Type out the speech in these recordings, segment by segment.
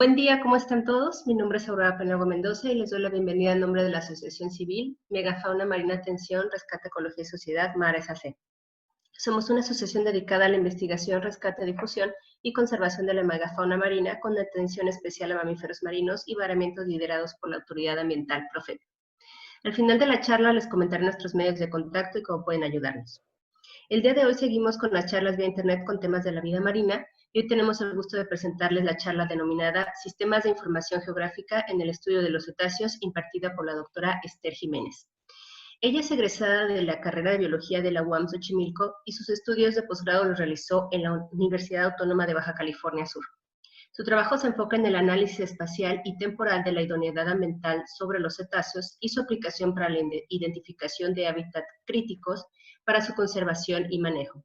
Buen día, ¿cómo están todos? Mi nombre es Aurora Penagua Mendoza y les doy la bienvenida en nombre de la Asociación Civil Megafauna Marina Atención Rescate Ecología y Sociedad MARES AC. Somos una asociación dedicada a la investigación, rescate, difusión y conservación de la megafauna marina con atención especial a mamíferos marinos y varamientos liderados por la Autoridad Ambiental Profepa. Al final de la charla les comentaré nuestros medios de contacto y cómo pueden ayudarnos. El día de hoy seguimos con las charlas vía internet con temas de la vida marina y hoy tenemos el gusto de presentarles la charla denominada Sistemas de Información Geográfica en el Estudio de los Cetáceos, impartida por la doctora Esther Jiménez. Ella es egresada de la carrera de Biología de la UAM Xochimilco y sus estudios de posgrado los realizó en la Universidad Autónoma de Baja California Sur. Su trabajo se enfoca en el análisis espacial y temporal de la idoneidad ambiental sobre los cetáceos y su aplicación para la identificación de hábitats críticos para su conservación y manejo.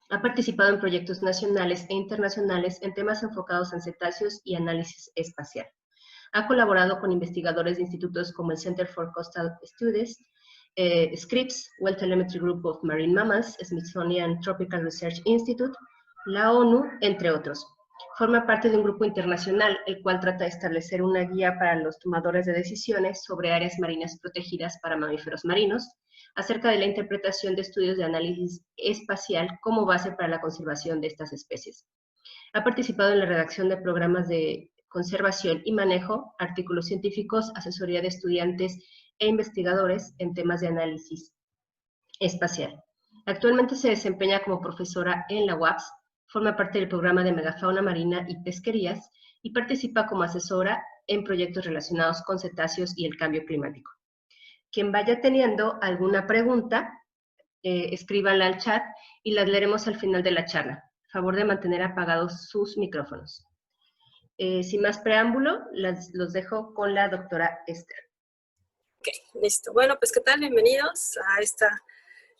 Ha participado en proyectos nacionales e internacionales en temas enfocados en cetáceos y análisis espacial. Ha colaborado con investigadores de institutos como el Center for Coastal Studies, Scripps, Well Telemetry Group of Marine Mammals, Smithsonian Tropical Research Institute, la ONU, entre otros. Forma parte de un grupo internacional, el cual trata de establecer una guía para los tomadores de decisiones sobre áreas marinas protegidas para mamíferos marinos, acerca de la interpretación de estudios de análisis espacial como base para la conservación de estas especies. Ha participado en la redacción de programas de conservación y manejo, artículos científicos, asesoría de estudiantes e investigadores en temas de análisis espacial. Actualmente se desempeña como profesora en la UAPS, forma parte del programa de megafauna marina y pesquerías y participa como asesora en proyectos relacionados con cetáceos y el cambio climático. Quien vaya teniendo alguna pregunta, escríbanla al chat y las leeremos al final de la charla. Favor de mantener apagados sus micrófonos. Sin más preámbulo, los dejo con la doctora Esther. Ok, listo. Bueno, pues ¿qué tal? Bienvenidos a esta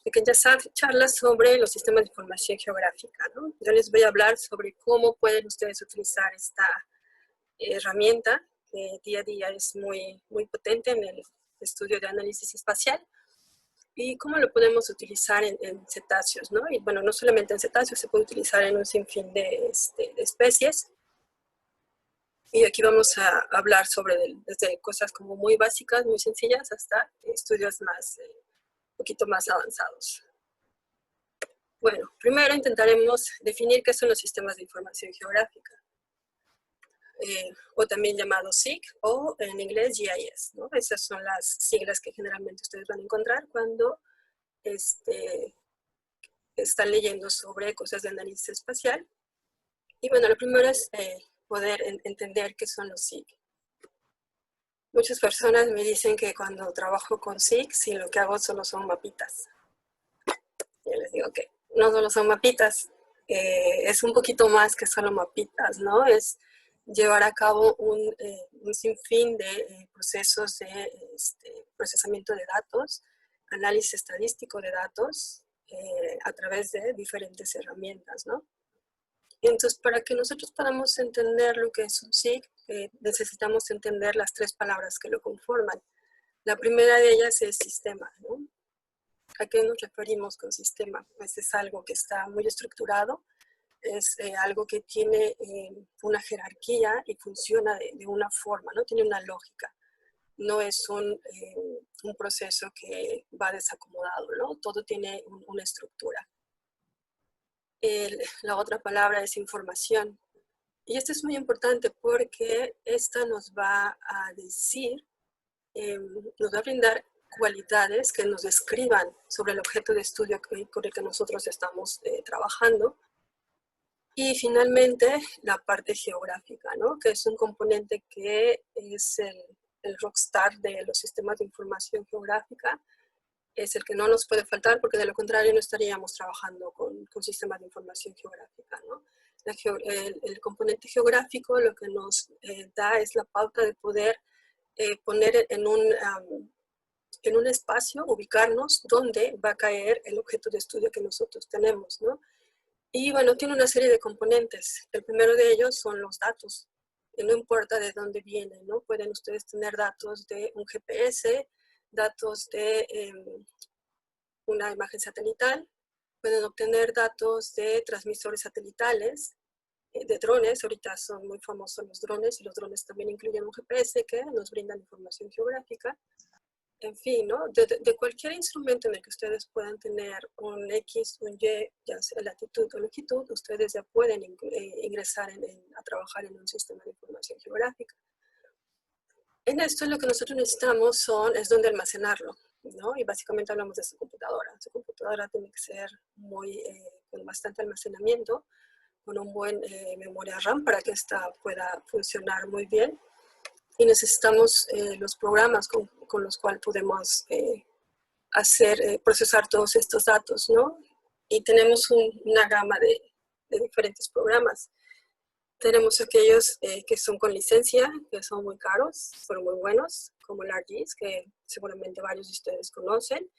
pequeña charla sobre los sistemas de información geográfica, ¿no? Yo les voy a hablar sobre cómo pueden ustedes utilizar esta herramienta que día a día es muy potente en el estudio de análisis espacial y cómo lo podemos utilizar en cetáceos, ¿no? Y bueno, no solamente en cetáceos, se puede utilizar en un sinfín de especies. Y aquí vamos a hablar sobre desde cosas como muy básicas, muy sencillas, hasta estudios más, un poquito más avanzados. Bueno, primero intentaremos definir qué son los sistemas de información geográfica, o también llamados SIG, o en inglés GIS, ¿no? Esas son las siglas que generalmente ustedes van a encontrar cuando están leyendo sobre cosas de análisis espacial. Y bueno, lo primero es poder entender qué son los SIG. Muchas personas me dicen que cuando trabajo con SIG, sí, lo que hago solo son mapitas. Yo les digo que no solo son mapitas, es un poquito más que solo mapitas, ¿no? Es llevar a cabo un sinfín de procesos de procesamiento de datos, análisis estadístico de datos, a través de diferentes herramientas, ¿no? Entonces, para que nosotros podamos entender lo que es un SIG, necesitamos entender las tres palabras que lo conforman. La primera de ellas es sistema, ¿no? ¿A qué nos referimos con sistema? Pues es algo que está muy estructurado, es algo que tiene una jerarquía y funciona de una forma, ¿no? Tiene una lógica. No es un proceso que va desacomodado, ¿no? Todo tiene una estructura. La otra palabra es información. Y esto es muy importante porque esta nos va a decir, nos va a brindar cualidades que nos describan sobre el objeto de estudio con el que nosotros estamos trabajando. Y finalmente, la parte geográfica, ¿no? Que es un componente que es el rockstar de los sistemas de información geográfica. Es el que no nos puede faltar porque de lo contrario no estaríamos trabajando con sistemas de información geográfica, ¿no? El componente geográfico lo que nos da es la pauta de poder poner en un espacio, ubicarnos donde va a caer el objeto de estudio que nosotros tenemos, ¿no? Y bueno, tiene una serie de componentes. El primero de ellos son los datos. No importa de dónde vienen, ¿no? Pueden ustedes tener datos de un GPS, datos de una imagen satelital, pueden obtener datos de transmisores satelitales, de drones. Ahorita son muy famosos los drones, y los drones también incluyen un GPS que nos brindan información geográfica. En fin, ¿no? De cualquier instrumento en el que ustedes puedan tener un X, un Y, ya sea latitud o longitud, ustedes ya pueden ingresar a trabajar en un sistema de información geográfica. En esto lo que nosotros necesitamos es donde almacenarlo, ¿no? Y básicamente hablamos de su computadora. Su computadora tiene que ser con bastante almacenamiento, con un buen memoria RAM para que esta pueda funcionar muy bien. Y necesitamos los programas con los cuales podemos procesar todos estos datos, ¿no? Y tenemos una gama de diferentes programas. Tenemos aquellos que son con licencia, que son muy caros, pero muy buenos, como el ArcGIS, que seguramente varios de ustedes conocen.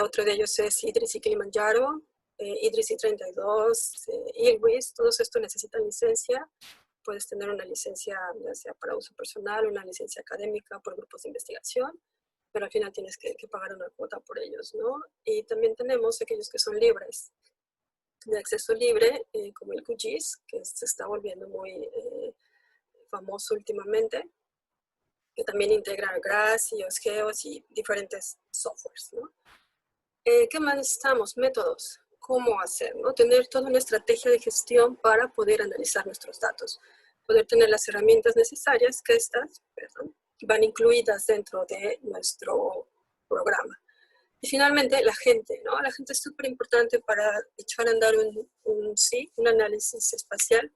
Otro de ellos es Idris y Kilimanjaro, Idris y 32, IRWIS, todos estos necesitan licencia. Puedes tener una licencia ya sea para uso personal, una licencia académica por grupos de investigación, pero al final tienes que pagar una cuota por ellos, ¿no? Y también tenemos aquellos que son libres, de acceso libre, como el QGIS, que se está volviendo muy famoso últimamente, que también integra GRASS y OSGEOS y diferentes softwares, ¿no? ¿Qué más necesitamos? Métodos. ¿Cómo hacer? ¿No? Tener toda una estrategia de gestión para poder analizar nuestros datos. Poder tener las herramientas necesarias que van incluidas dentro de nuestro programa. Y finalmente, la gente, ¿no? La gente es súper importante para echar a andar un análisis espacial.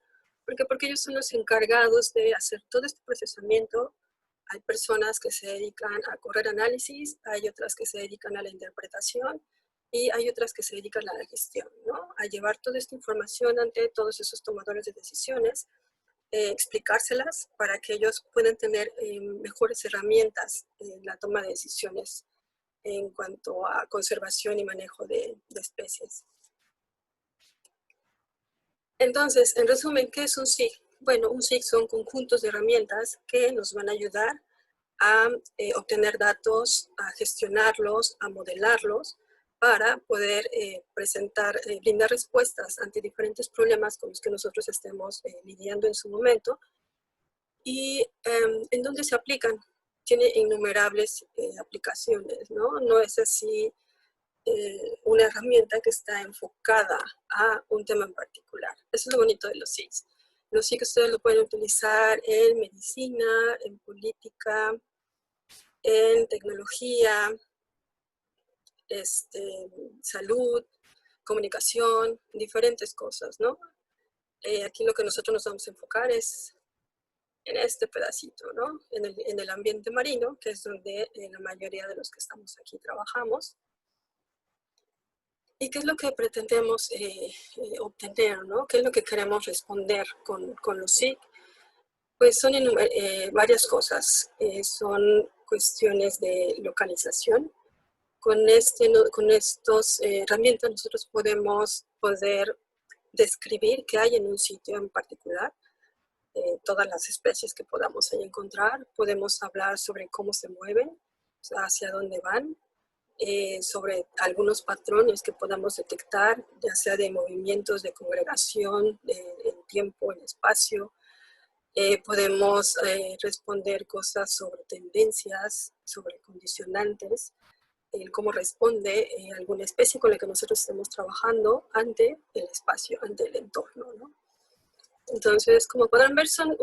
Porque ellos son los encargados de hacer todo este procesamiento. Hay personas que se dedican a correr análisis, hay otras que se dedican a la interpretación y hay otras que se dedican a la gestión, ¿no? A llevar toda esta información ante todos esos tomadores de decisiones, explicárselas para que ellos puedan tener mejores herramientas en la toma de decisiones en cuanto a conservación y manejo de especies. Entonces, en resumen, ¿qué es un SIG? Bueno, un SIG son conjuntos de herramientas que nos van a ayudar a obtener datos, a gestionarlos, a modelarlos, para poder brindar respuestas ante diferentes problemas con los que nosotros estemos lidiando en su momento. ¿Y en dónde se aplican? Tiene innumerables aplicaciones, ¿no? No es así una herramienta que está enfocada a un tema en particular. Eso es lo bonito de los SIGs. Los SIGs ustedes lo pueden utilizar en medicina, en política, en tecnología, salud, comunicación, diferentes cosas, ¿no? Aquí lo que nosotros nos vamos a enfocar es en este pedacito, ¿no? En el ambiente marino, que es donde la mayoría de los que estamos aquí trabajamos. ¿Y qué es lo que pretendemos obtener, ¿no? ¿Qué es lo que queremos responder con los SIG? Pues son varias cosas. Son cuestiones de localización. Con estas herramientas nosotros podemos describir qué hay en un sitio en particular, todas las especies que podamos ahí encontrar. Podemos hablar sobre cómo se mueven, o sea, hacia dónde van, sobre algunos patrones que podamos detectar, ya sea de movimientos de congregación, en tiempo, en espacio. Podemos responder cosas sobre tendencias, sobre condicionantes, cómo responde alguna especie con la que nosotros estemos trabajando ante el espacio, ante el entorno, ¿no? Entonces, como podrán ver, son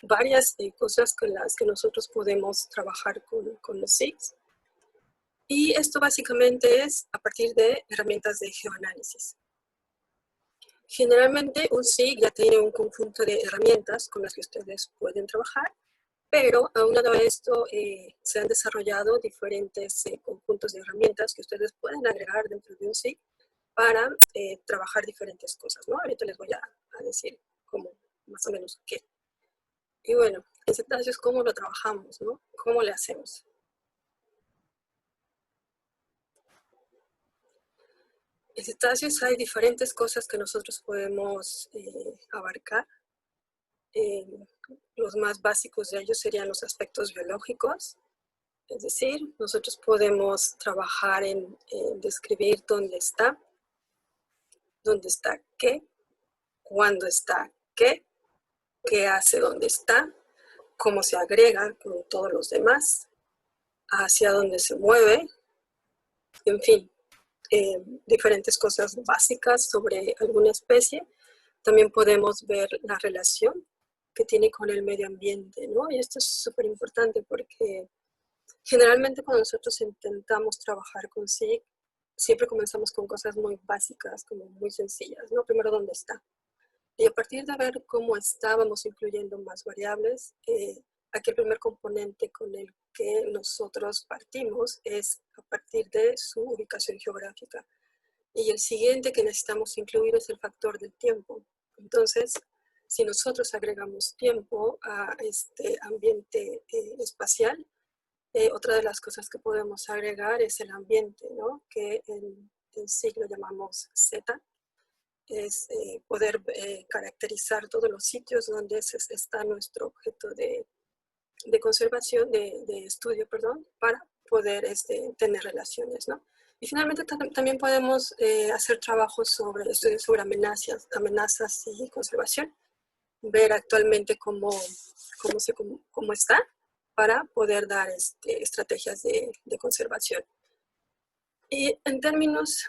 varias cosas con las que nosotros podemos trabajar con los SIGs. Y esto básicamente es a partir de herramientas de geoanálisis. Generalmente un SIG ya tiene un conjunto de herramientas con las que ustedes pueden trabajar, pero aunado a esto se han desarrollado diferentes conjuntos de herramientas que ustedes pueden agregar dentro de un SIG para trabajar diferentes cosas, ¿no? Ahorita les voy a decir cómo, más o menos qué. Y bueno, en cetáceos, ¿cómo lo trabajamos, no? ¿Cómo le hacemos? En cetáceos hay diferentes cosas que nosotros podemos abarcar. Los más básicos de ellos serían los aspectos biológicos. Es decir, nosotros podemos trabajar en describir dónde está dónde está qué, cuándo está qué hace dónde está, cómo se agrega con todos los demás, hacia dónde se mueve, en fin, diferentes cosas básicas sobre alguna especie. También podemos ver la relación que tiene con el medio ambiente, ¿no? Y esto es súper importante porque generalmente cuando nosotros intentamos trabajar con SIG, siempre comenzamos con cosas muy básicas, como muy sencillas, ¿no? Primero, ¿dónde está? Y a partir de ver cómo está, vamos incluyendo más variables. Aquí el primer componente con el que nosotros partimos es a partir de su ubicación geográfica. Y el siguiente que necesitamos incluir es el factor del tiempo. Entonces, si nosotros agregamos tiempo a este ambiente espacial, otra de las cosas que podemos agregar es el ambiente, ¿no? Que en SIG lo llamamos Z, es poder caracterizar todos los sitios donde está nuestro objeto de conservación, de estudio, perdón, para poder tener relaciones, ¿no? Y finalmente también podemos hacer trabajos sobre estudios sobre amenazas y conservación, ver actualmente cómo está para poder dar estrategias de conservación. Y en términos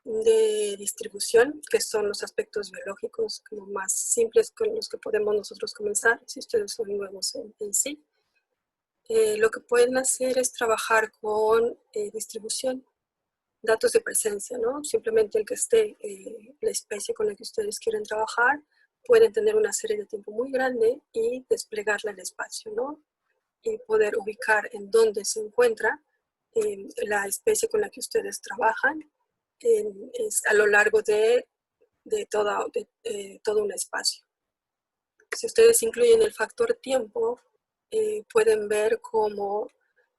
de distribución, que son los aspectos biológicos como más simples con los que podemos nosotros comenzar, si ustedes son nuevos en sí. Lo que pueden hacer es trabajar con distribución, datos de presencia, ¿no? Simplemente el que esté la especie con la que ustedes quieren trabajar, pueden tener una serie de tiempo muy grande y desplegarla en el espacio, ¿no? Y poder ubicar en dónde se encuentra la especie con la que ustedes trabajan a lo largo de todo un espacio. Si ustedes incluyen el factor tiempo, pueden ver cómo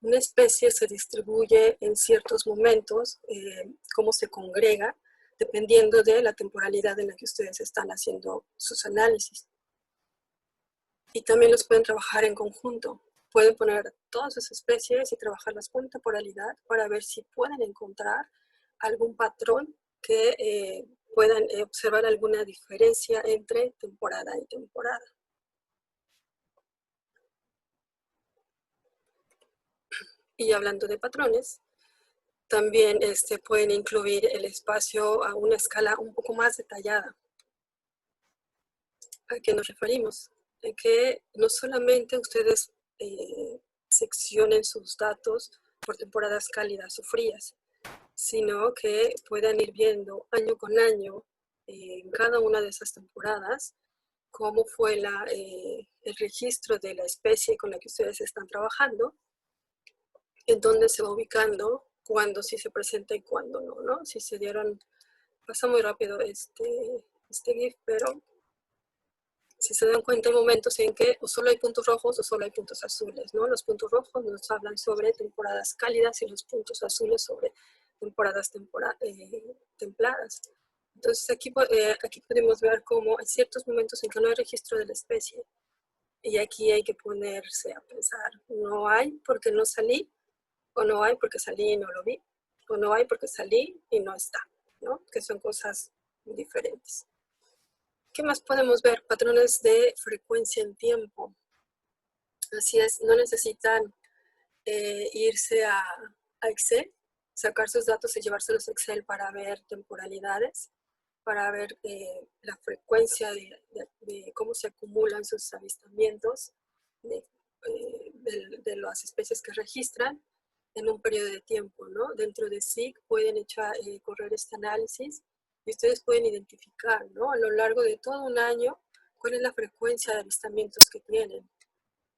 una especie se distribuye en ciertos momentos, cómo se congrega, dependiendo de la temporalidad en la que ustedes están haciendo sus análisis. Y también los pueden trabajar en conjunto. Pueden poner todas sus especies y trabajarlas con temporalidad para ver si pueden encontrar algún patrón que puedan observar alguna diferencia entre temporada y temporada. Y hablando de patrones, también pueden incluir el espacio a una escala un poco más detallada. ¿A qué nos referimos? En que no solamente ustedes seccionen sus datos por temporadas cálidas o frías, sino que puedan ir viendo año con año en cada una de esas temporadas cómo fue el registro de la especie con la que ustedes están trabajando, en dónde se va ubicando, cuándo sí se presenta y cuándo no, ¿no? Si se dieron, pasa muy rápido este GIF, pero si se dan cuenta hay momentos en que o solo hay puntos rojos o solo hay puntos azules, ¿no? Los puntos rojos nos hablan sobre temporadas cálidas y los puntos azules sobre temporadas templadas. Entonces aquí podemos ver cómo hay ciertos momentos en que no hay registro de la especie y aquí hay que ponerse a pensar, no hay porque no salí, o no hay porque salí y no lo vi, o no hay porque salí y no está, ¿no? Que son cosas diferentes. ¿Qué más podemos ver? Patrones de frecuencia en tiempo. Así es, no necesitan irse a Excel, sacar sus datos y llevárselos a Excel para ver temporalidades, para ver la frecuencia de cómo se acumulan sus avistamientos de las especies que registran en un periodo de tiempo, ¿no? Dentro de SIG pueden correr este análisis y ustedes pueden identificar, ¿no? A lo largo de todo un año, cuál es la frecuencia de avistamientos que tienen.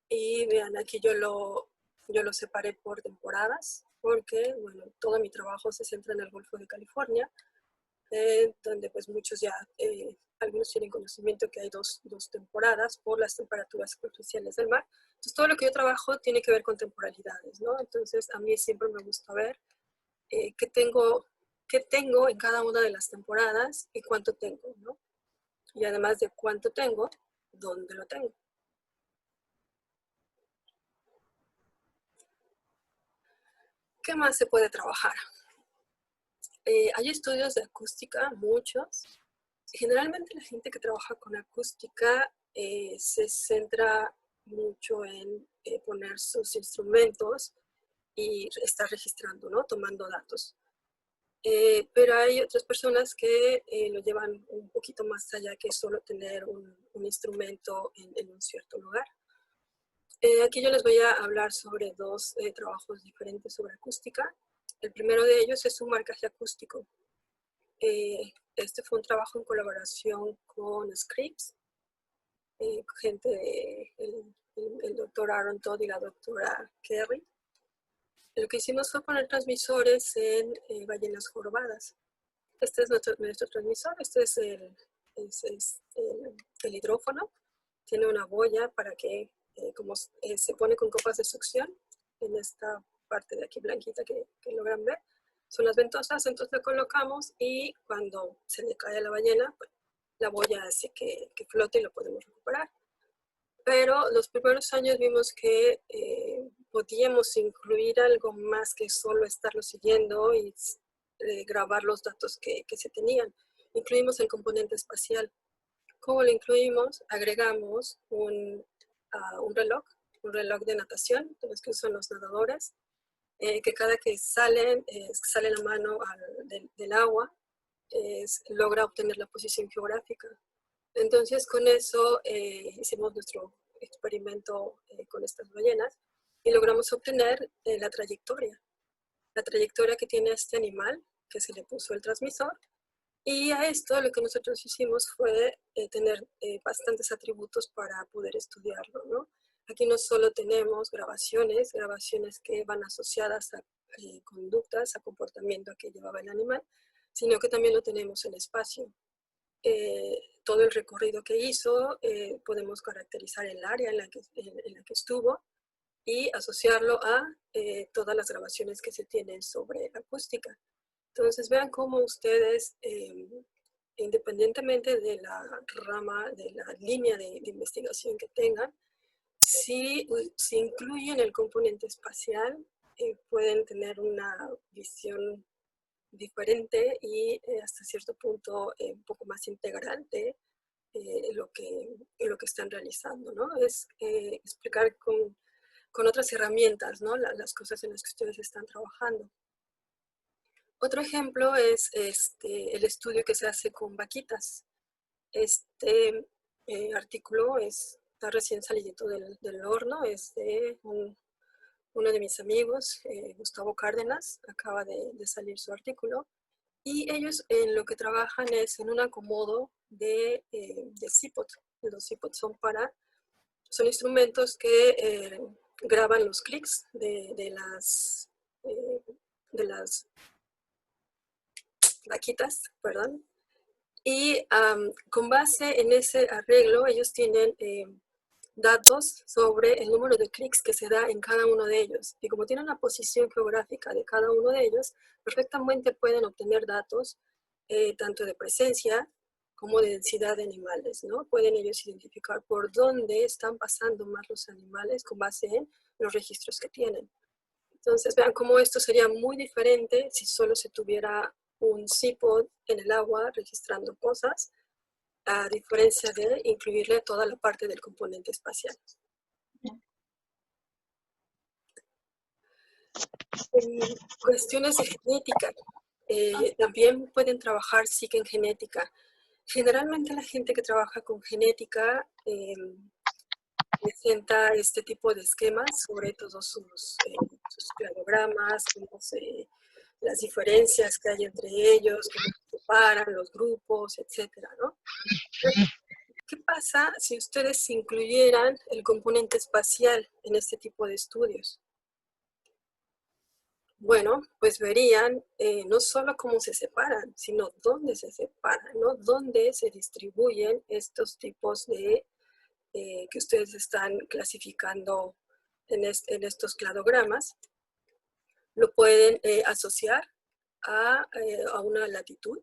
Y vean, aquí yo lo separé por temporadas, porque, bueno, todo mi trabajo se centra en el Golfo de California, donde pues muchos ya, algunos tienen conocimiento que hay dos temporadas por las temperaturas superficiales del mar. Entonces todo lo que yo trabajo tiene que ver con temporalidades, ¿no? Entonces a mí siempre me gusta ver qué tengo en cada una de las temporadas y cuánto tengo, ¿no? Y además de cuánto tengo, dónde lo tengo. ¿Qué más se puede trabajar? hay estudios de acústica, muchos. Generalmente la gente que trabaja con acústica se centra mucho en poner sus instrumentos y estar registrando, ¿no? Tomando datos. Pero hay otras personas que lo llevan un poquito más allá que solo tener un instrumento en un cierto lugar. Aquí yo les voy a hablar sobre dos trabajos diferentes sobre acústica. El primero de ellos es un marcaje acústico. Este fue un trabajo en colaboración con Scripps, gente el doctor Aaron Todd y la doctora Kerry. Lo que hicimos fue poner transmisores en ballenas jorobadas. Este es nuestro transmisor, este es el hidrófono. Tiene una boya para que, como se pone con copas de succión, en esta parte de aquí blanquita que logran ver, son las ventosas, entonces le colocamos y cuando se le cae a la ballena, pues, la boya hace que flote y lo podemos recuperar. Pero los primeros años vimos que podíamos incluir algo más que solo estarlo siguiendo y grabar los datos que se tenían. Incluimos el componente espacial. ¿Cómo lo incluimos? Agregamos un reloj de natación, de los que usan los nadadores, que cada que sale la mano del agua, logra obtener la posición geográfica. Entonces, con eso hicimos nuestro experimento con estas ballenas y logramos obtener la trayectoria que tiene este animal, que se le puso el transmisor. Y a esto lo que nosotros hicimos fue tener bastantes atributos para poder estudiarlo, ¿no? Aquí no solo tenemos grabaciones que van asociadas a conductas, a comportamiento que llevaba el animal, sino que también lo tenemos en espacio. Todo el recorrido que hizo, podemos caracterizar el área en la que estuvo y asociarlo a todas las grabaciones que se tienen sobre acústica. Entonces vean cómo ustedes, independientemente de la rama, de la línea de investigación que tengan, si incluyen el componente espacial, pueden tener una visión diferente y hasta cierto punto un poco más integral de lo que están realizando, ¿no? Es explicar con otras herramientas, ¿no? Las cosas en las que ustedes están trabajando. Otro ejemplo es el estudio que se hace con vaquitas. Este artículo está recién salidito del horno, es de uno de mis amigos, Gustavo Cárdenas, acaba de salir su artículo. Y ellos en lo que trabajan es en un acomodo de CPOT. Los CPOT son instrumentos que graban los clics de las vaquitas, perdón. Y con base en ese arreglo, ellos tienen datos sobre el número de clics que se da en cada uno de ellos. Y como tienen la posición geográfica de cada uno de ellos, perfectamente pueden obtener datos tanto de presencia como de densidad de animales, ¿no? Pueden ellos identificar por dónde están pasando más los animales con base en los registros que tienen. Entonces, vean cómo esto sería muy diferente si solo se tuviera un CPOD en el agua registrando cosas, a diferencia de incluirle toda la parte del componente espacial. En cuestiones de genética, también pueden trabajar SIG en genética. Generalmente la gente que trabaja con genética presenta este tipo de esquemas sobre todos sus cladogramas, las diferencias que hay entre ellos, cómo se separan los grupos, etcétera, ¿no? ¿Qué pasa si ustedes incluyeran el componente espacial en este tipo de estudios? Bueno, pues verían no solo cómo se separan, sino dónde se separan, ¿no? Dónde se distribuyen estos tipos de que ustedes están clasificando en estos cladogramas. Lo pueden asociar a una latitud,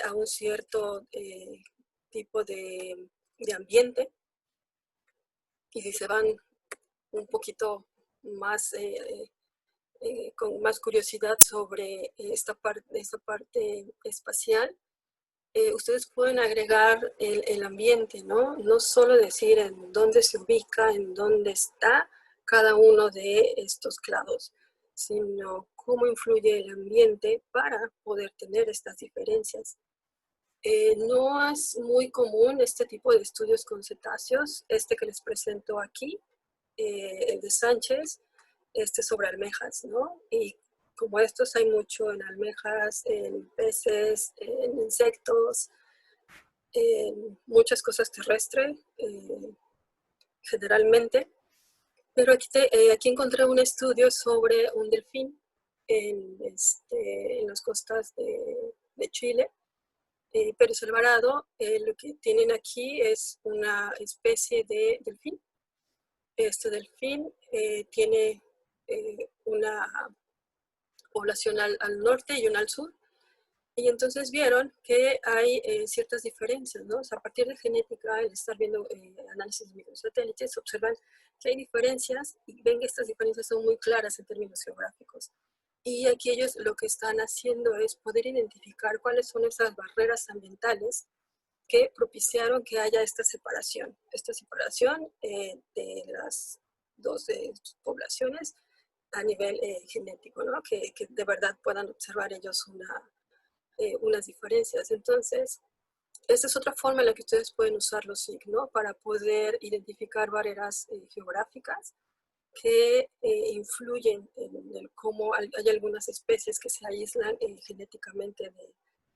a un cierto tipo de ambiente. Y si se van un poquito más con más curiosidad sobre esta parte espacial, ustedes pueden agregar el ambiente, ¿no? No solo decir en dónde se ubica, en dónde está cada uno de estos clados, sino cómo influye el ambiente para poder tener estas diferencias. No es muy común este tipo de estudios con cetáceos, este que les presento aquí, el de Sánchez, sobre almejas, ¿no? Y como estos hay mucho en almejas, en peces, en insectos, en muchas cosas terrestres, generalmente. Pero aquí encontré un estudio sobre un delfín en las costas de Chile. Pérez Alvarado, lo que tienen aquí es una especie de delfín. Este delfín tiene una población al norte y una al sur. Y entonces vieron que hay ciertas diferencias, ¿no? O sea, a partir de genética, al estar viendo análisis de microsatélites, observan que hay diferencias y ven que estas diferencias son muy claras en términos geográficos. Y aquí ellos lo que están haciendo es poder identificar cuáles son esas barreras ambientales que propiciaron que haya esta separación de las dos poblaciones a nivel genético, ¿no? Que de verdad puedan observar ellos unas diferencias. Entonces, esta es otra forma en la que ustedes pueden usar los SIG, ¿no? Para poder identificar barreras geográficas que influyen en cómo hay algunas especies que se aíslan genéticamente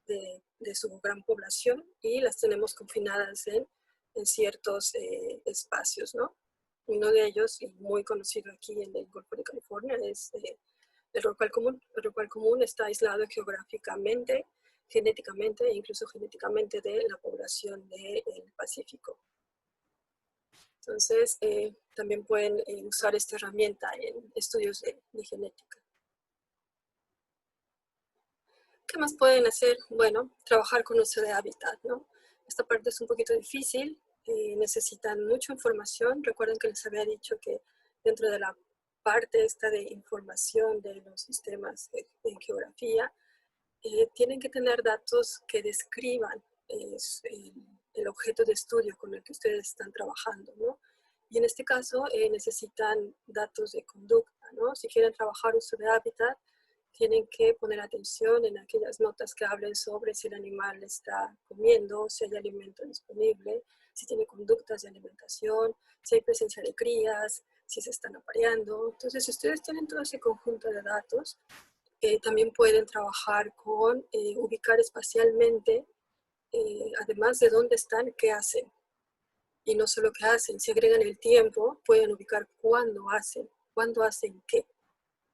de su gran población y las tenemos confinadas en ciertos espacios, ¿no? Uno de ellos, y muy conocido aquí en el Golfo de California, es el rorcual común. El rorcual común está aislado geográficamente, genéticamente e incluso genéticamente de la población del Pacífico. Entonces, también pueden usar esta herramienta en estudios de genética. ¿Qué más pueden hacer? Bueno, trabajar con uso de hábitat, ¿no? Esta parte es un poquito difícil, necesitan mucha información. Recuerden que les había dicho que dentro de la parte esta de información de los sistemas en geografía, tienen que tener datos que describan el objeto de estudio con el que ustedes están trabajando, ¿no? Y en este caso necesitan datos de conducta, ¿no? Si quieren trabajar uso de hábitat, tienen que poner atención en aquellas notas que hablen sobre si el animal está comiendo, si hay alimento disponible, si tiene conductas de alimentación, si hay presencia de crías, si se están apareando. Entonces, si ustedes tienen todo ese conjunto de datos, también pueden trabajar con ubicar espacialmente, además de dónde están, qué hacen. Y no solo qué hacen, si agregan el tiempo, pueden ubicar cuándo hacen qué,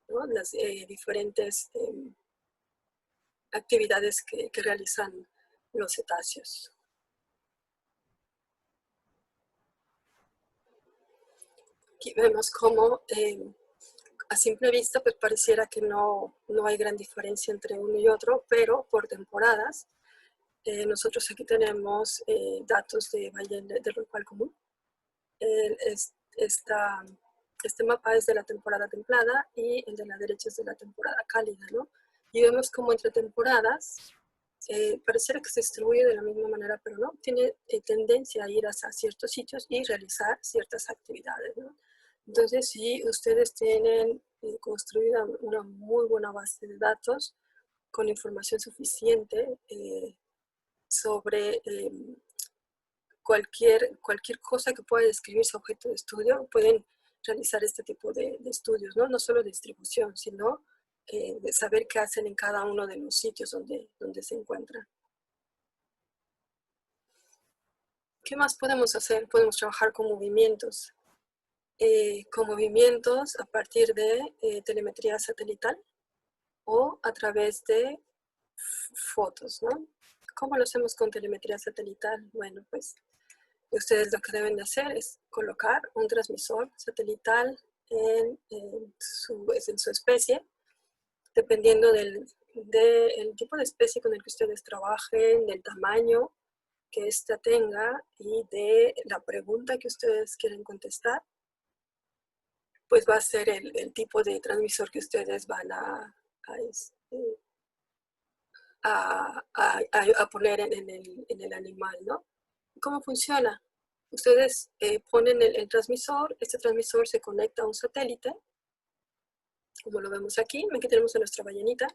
¿no? Las diferentes actividades que realizan los cetáceos. Aquí vemos cómo a simple vista pues pareciera que no hay gran diferencia entre uno y otro, pero por temporadas. Nosotros aquí tenemos datos de ballena del rorcual común. Este mapa es de la temporada templada y el de la derecha es de la temporada cálida, ¿no? Y vemos como entre temporadas pareciera que se distribuye de la misma manera, pero no, tiene tendencia a ir hacia ciertos sitios y realizar ciertas actividades, ¿no? Entonces, si ustedes tienen construida una muy buena base de datos con información suficiente sobre cualquier cosa que pueda describir su objeto de estudio, pueden realizar este tipo de estudios, ¿no? No solo de distribución, sino de saber qué hacen en cada uno de los sitios donde se encuentran. ¿Qué más podemos hacer? Podemos trabajar con movimientos. Con movimientos a partir de telemetría satelital o a través de fotos, ¿no? ¿Cómo lo hacemos con telemetría satelital? Bueno, pues ustedes lo que deben de hacer es colocar un transmisor satelital en su especie, dependiendo del tipo de especie con el que ustedes trabajen, del tamaño que ésta tenga y de la pregunta que ustedes quieren contestar. pues va a ser el tipo de transmisor que ustedes van a poner en el animal, ¿no? ¿Cómo funciona? Ustedes ponen el transmisor, este transmisor se conecta a un satélite, como lo vemos aquí tenemos a nuestra ballenita,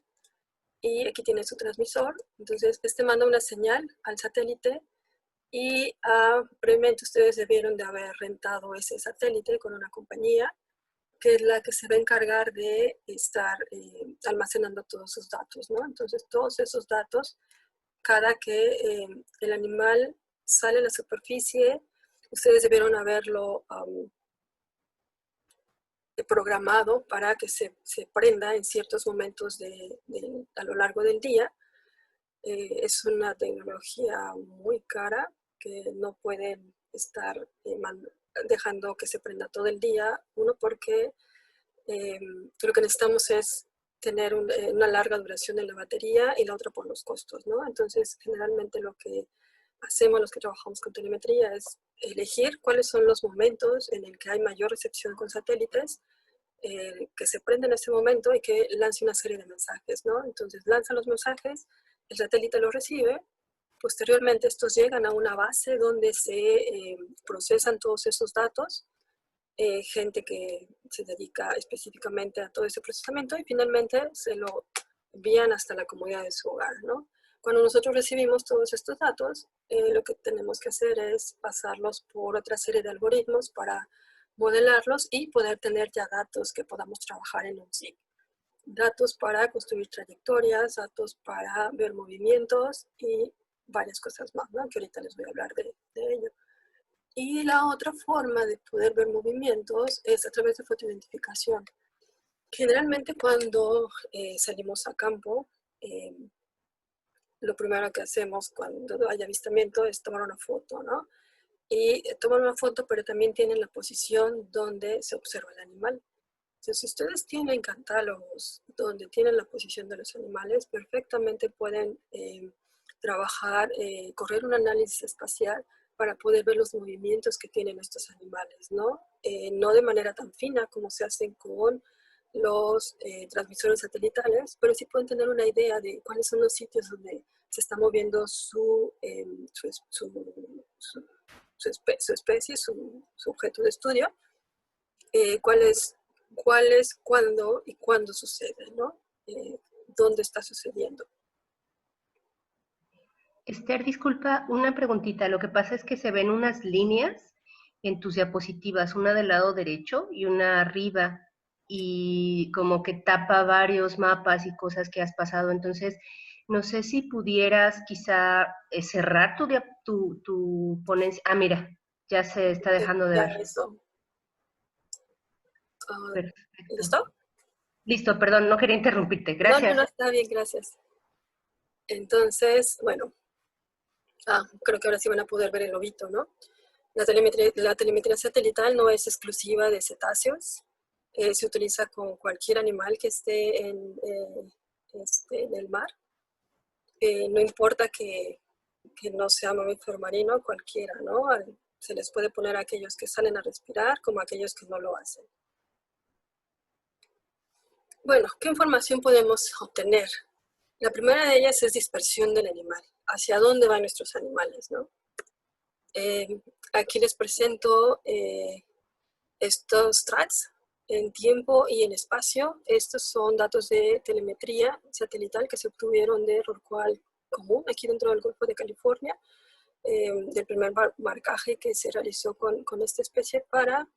y aquí tiene su transmisor, entonces este manda una señal al satélite y previamente ustedes debieron de haber rentado ese satélite con una compañía que es la que se va a encargar de estar almacenando todos sus datos, ¿no? Entonces todos esos datos, cada que el animal sale a la superficie, ustedes debieron haberlo programado para que se prenda en ciertos momentos a lo largo del día. Es una tecnología muy cara que no pueden estar dejando que se prenda todo el día. Uno, porque lo que necesitamos es tener una larga duración en la batería, y la otra por los costos, ¿no? Entonces, generalmente lo que hacemos los que trabajamos con telemetría es elegir cuáles son los momentos en el que hay mayor recepción con satélites, que se prende en ese momento y que lance una serie de mensajes, ¿no? Entonces lanza los mensajes, el satélite los recibe, posteriormente estos llegan a una base donde se procesan todos esos datos, gente que se dedica específicamente a todo ese procesamiento, y finalmente se lo envían hasta la comodidad de su hogar, ¿no? Cuando nosotros recibimos todos estos datos, lo que tenemos que hacer es pasarlos por otra serie de algoritmos para modelarlos y poder tener ya datos que podamos trabajar en un SIG. Datos para construir trayectorias, datos para ver movimientos y varias cosas más, ¿no? Que ahorita les voy a hablar de ello. Y la otra forma de poder ver movimientos es a través de fotoidentificación. Generalmente cuando salimos a campo, lo primero que hacemos cuando hay avistamiento es tomar una foto, ¿no? Y tomar una foto, pero también tienen la posición donde se observa el animal. Entonces, si ustedes tienen catálogos donde tienen la posición de los animales, perfectamente pueden trabajar, correr un análisis espacial para poder ver los movimientos que tienen estos animales, ¿no? No de manera tan fina como se hacen con los transmisores satelitales, pero sí pueden tener una idea de cuáles son los sitios donde se está moviendo su especie, su objeto de estudio, cuándo y cuándo sucede, ¿no? Dónde está sucediendo. Esther, disculpa, una preguntita. Lo que pasa es que se ven unas líneas en tus diapositivas, una del lado derecho y una arriba, y como que tapa varios mapas y cosas que has pasado. Entonces, no sé si pudieras quizá cerrar tu ponencia. Ah, mira, ya se está dejando de Ya ver. eso. Perfecto. ¿Listo? Listo, perdón, no quería interrumpirte. Gracias. No, está bien, gracias. Entonces, bueno, creo que ahora sí van a poder ver el lobito, ¿no? La telemetría satelital no es exclusiva de cetáceos. Se utiliza con cualquier animal que esté en el mar. No importa que no sea mamífero marino, cualquiera, ¿no? Se les puede poner a aquellos que salen a respirar como a aquellos que no lo hacen. Bueno, ¿qué información podemos obtener? La primera de ellas es dispersión del animal. ¿Hacia dónde van nuestros animales, no? Aquí les presento estos tracks en tiempo y en espacio. Estos son datos de telemetría satelital que se obtuvieron de rorcual común aquí dentro del Golfo de California, del primer marcaje que se realizó con esta especie para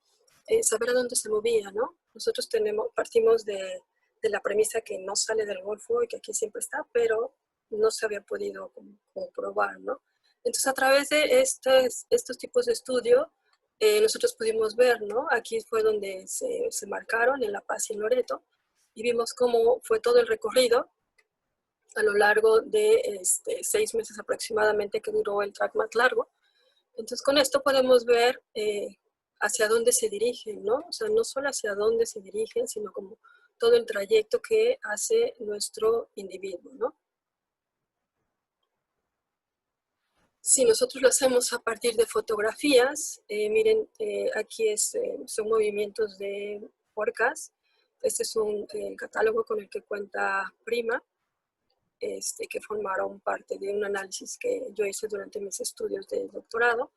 saber a dónde se movía, ¿no? Nosotros partimos de la premisa que no sale del Golfo y que aquí siempre está, pero no se había podido comprobar, ¿no? Entonces, a través de estos tipos de estudio, nosotros pudimos ver, ¿no? Aquí fue donde se marcaron en La Paz y en Loreto, y vimos cómo fue todo el recorrido a lo largo de 6 meses aproximadamente que duró el track más largo. Entonces, con esto podemos ver hacia dónde se dirigen, ¿no? O sea, no solo hacia dónde se dirigen, sino como todo el trayecto que hace nuestro individuo, ¿no? Si nosotros lo hacemos a partir de fotografías, miren, aquí son movimientos de Forecast. Este es un catálogo con el que cuenta Prima, que formaron parte de un análisis que yo hice durante mis estudios de doctorado.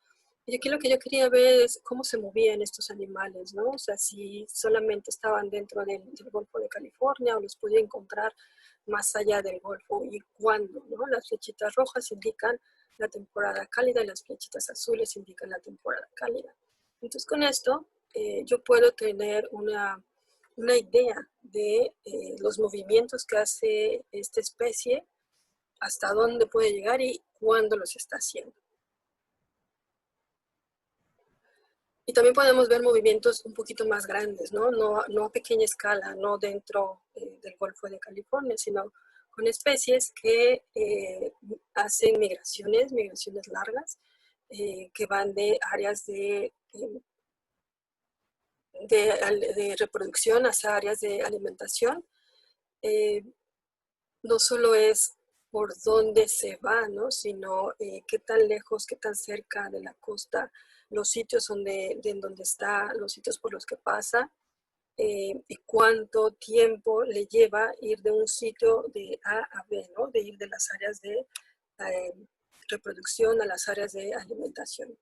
Y aquí lo que yo quería ver es cómo se movían estos animales, ¿no? O sea, si solamente estaban dentro del Golfo de California o los podía encontrar más allá del Golfo y cuándo, ¿no? Las flechitas rojas indican la temporada cálida y las flechitas azules indican la temporada cálida. Entonces, con esto yo puedo tener una idea de los movimientos que hace esta especie, hasta dónde puede llegar y cuándo los está haciendo. Y también podemos ver movimientos un poquito más grandes, ¿no? No a pequeña escala, no dentro del Golfo de California, sino con especies que hacen migraciones largas, que van de áreas de reproducción hacia áreas de alimentación. No solo es por dónde se va, ¿no? Sino qué tan lejos, qué tan cerca de la costa, los sitios donde está, los sitios por los que pasa, y cuánto tiempo le lleva ir de un sitio de A a B, ¿no? De ir de las áreas de reproducción a las áreas de alimentación.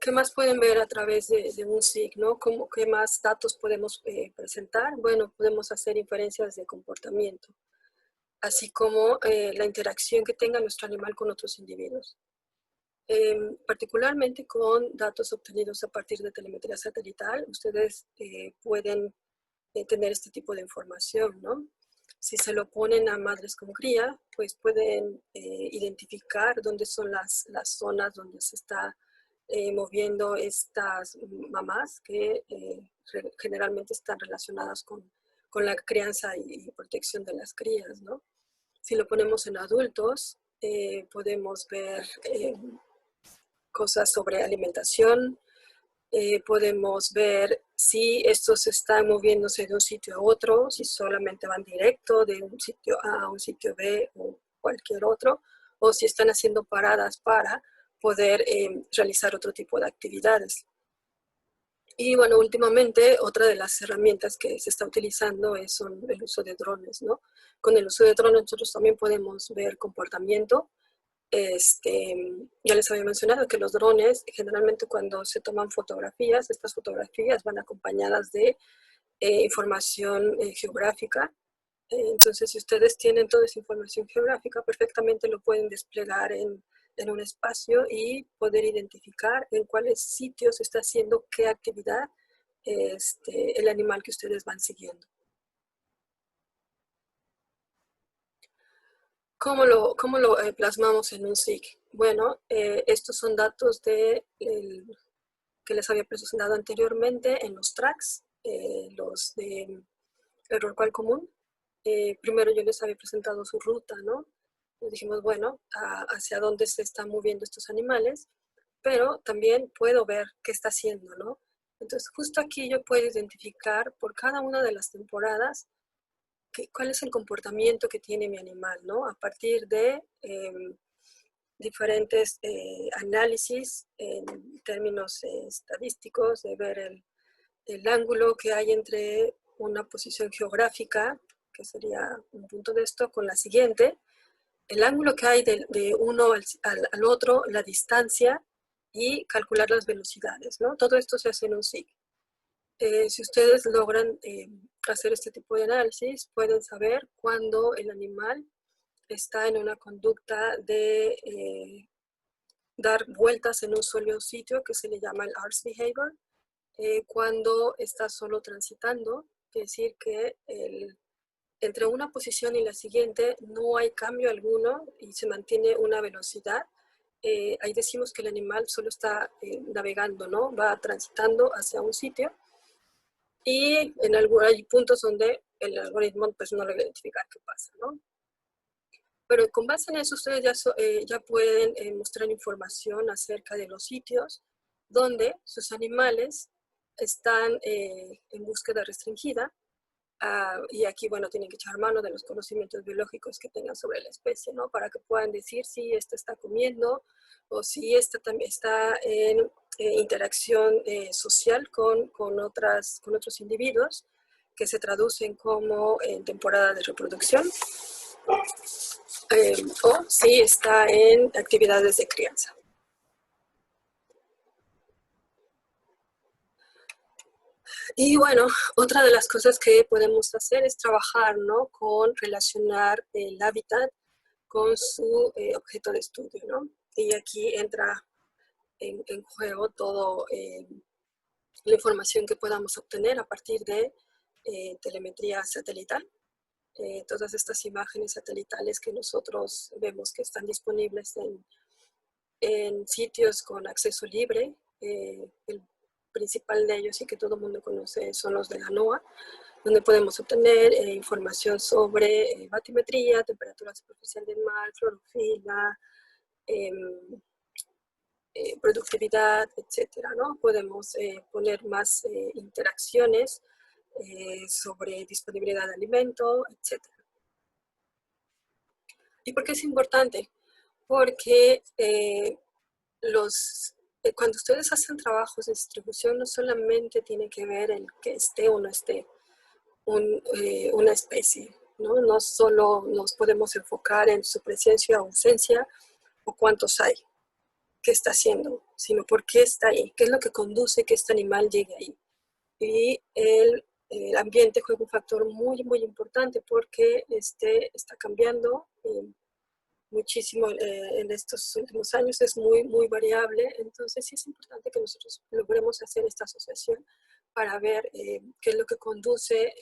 ¿Qué más pueden ver a través de un SIG, ¿no? ¿Qué más datos podemos presentar? Bueno, podemos hacer inferencias de comportamiento, así como la interacción que tenga nuestro animal con otros individuos. Particularmente con datos obtenidos a partir de telemetría satelital, ustedes pueden tener este tipo de información, ¿no? Si se lo ponen a madres con cría, pues pueden identificar dónde son las zonas donde se está moviendo estas mamás que generalmente están relacionadas con la crianza y protección de las crías, ¿no? Si lo ponemos en adultos, podemos ver cosas sobre alimentación, podemos ver si estos están moviéndose de un sitio a otro, si solamente van directo de un sitio A a un sitio B o cualquier otro, o si están haciendo paradas para poder realizar otro tipo de actividades. Y bueno, últimamente otra de las herramientas que se está utilizando es el uso de drones, ¿no? Con el uso de drones nosotros también podemos ver comportamiento. Ya les había mencionado que los drones, generalmente cuando se toman fotografías, estas fotografías van acompañadas de información geográfica. Entonces, si ustedes tienen toda esa información geográfica, perfectamente lo pueden desplegar en un espacio y poder identificar en cuáles sitios está haciendo qué actividad el animal que ustedes van siguiendo. ¿Cómo lo plasmamos en un SIG? Bueno, estos son datos que les había presentado anteriormente en los tracks, los de error cual común. Primero yo les había presentado su ruta, ¿no? Y dijimos, bueno, hacia dónde se están moviendo estos animales, pero también puedo ver qué está haciendo, ¿no? Entonces, justo aquí yo puedo identificar por cada una de las temporadas cuál es el comportamiento que tiene mi animal, ¿no? A partir de diferentes análisis en términos estadísticos, de ver el ángulo que hay entre una posición geográfica, que sería un punto de esto, con la siguiente, el ángulo que hay de uno al otro, la distancia y calcular las velocidades, ¿no? Todo esto se hace en un SIG. Si ustedes logran hacer este tipo de análisis, pueden saber cuándo el animal está en una conducta de dar vueltas en un solo sitio, que se le llama el arse behavior, cuando está solo transitando, es decir, que entre una posición y la siguiente no hay cambio alguno y se mantiene una velocidad. Ahí decimos que el animal solo está navegando, ¿no? Va transitando hacia un sitio y hay puntos donde el algoritmo pues, no logra identificar qué pasa, ¿no? Pero con base en eso ustedes ya pueden mostrar información acerca de los sitios donde sus animales están en búsqueda restringida Y aquí, bueno, tienen que echar mano de los conocimientos biológicos que tengan sobre la especie, ¿no? Para que puedan decir si esta está comiendo o si esta también está en interacción social con otros individuos, que se traducen como en temporada de reproducción, o si está en actividades de crianza. Y bueno, otra de las cosas que podemos hacer es trabajar, ¿no? Con relacionar el hábitat con su objeto de estudio, ¿no? Y aquí entra en juego todo la información que podamos obtener a partir de telemetría satelital. Todas estas imágenes satelitales que nosotros vemos que están disponibles en sitios con acceso libre. El principal de ellos y que todo el mundo conoce son los de la NOAA, donde podemos obtener información sobre batimetría, temperatura superficial del mar, clorofila, productividad, etcétera, ¿no? Podemos poner más interacciones sobre disponibilidad de alimento, etcétera. ¿Y por qué es importante? Porque cuando ustedes hacen trabajos de distribución, no solamente tiene que ver el que esté o no esté una especie, ¿no? No solo nos podemos enfocar en su presencia o ausencia o cuántos hay, qué está haciendo, sino por qué está ahí, qué es lo que conduce que este animal llegue ahí. Y el ambiente juega un factor muy, muy importante porque está cambiando muchísimo en estos últimos años, es muy, muy variable. Entonces sí es importante que nosotros logremos hacer esta asociación para ver qué es lo que conduce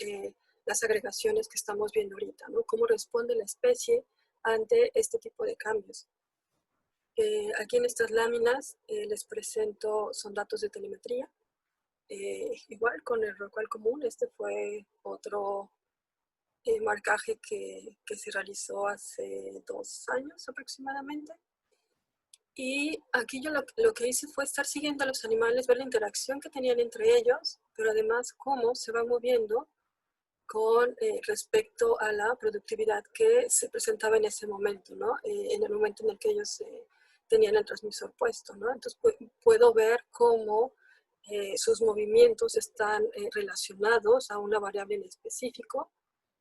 las agregaciones que estamos viendo ahorita, ¿no? Cómo responde la especie ante este tipo de cambios. Aquí en estas láminas les presento, son datos de telemetría. Igual con el rorcual común, este fue otro marcaje que se realizó hace 2 años aproximadamente. Y aquí yo lo que hice fue estar siguiendo a los animales, ver la interacción que tenían entre ellos, pero además cómo se va moviendo con respecto a la productividad que se presentaba en ese momento, ¿no? En el momento en el que ellos tenían el transmisor puesto, ¿no? Entonces puedo ver cómo sus movimientos están relacionados a una variable en específico,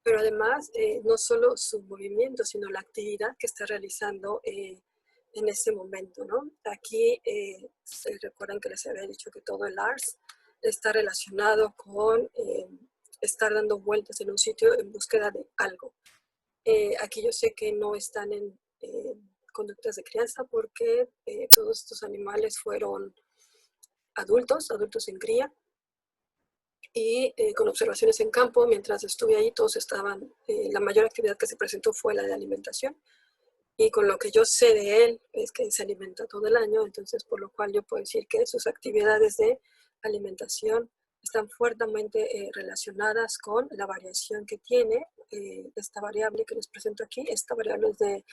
pero además no solo su movimiento, sino la actividad que está realizando en ese momento, ¿no? Aquí se recuerdan que les había dicho que todo el ARS está relacionado con estar dando vueltas en un sitio en búsqueda de algo. Aquí yo sé que no están en conductas de crianza porque todos estos animales fueron adultos en cría, y con observaciones en campo, mientras estuve ahí, todos estaban, la mayor actividad que se presentó fue la de alimentación, y con lo que yo sé de él es que se alimenta todo el año, entonces por lo cual yo puedo decir que sus actividades de alimentación están fuertemente relacionadas con la variación que tiene esta variable que les presento aquí. Esta variable es de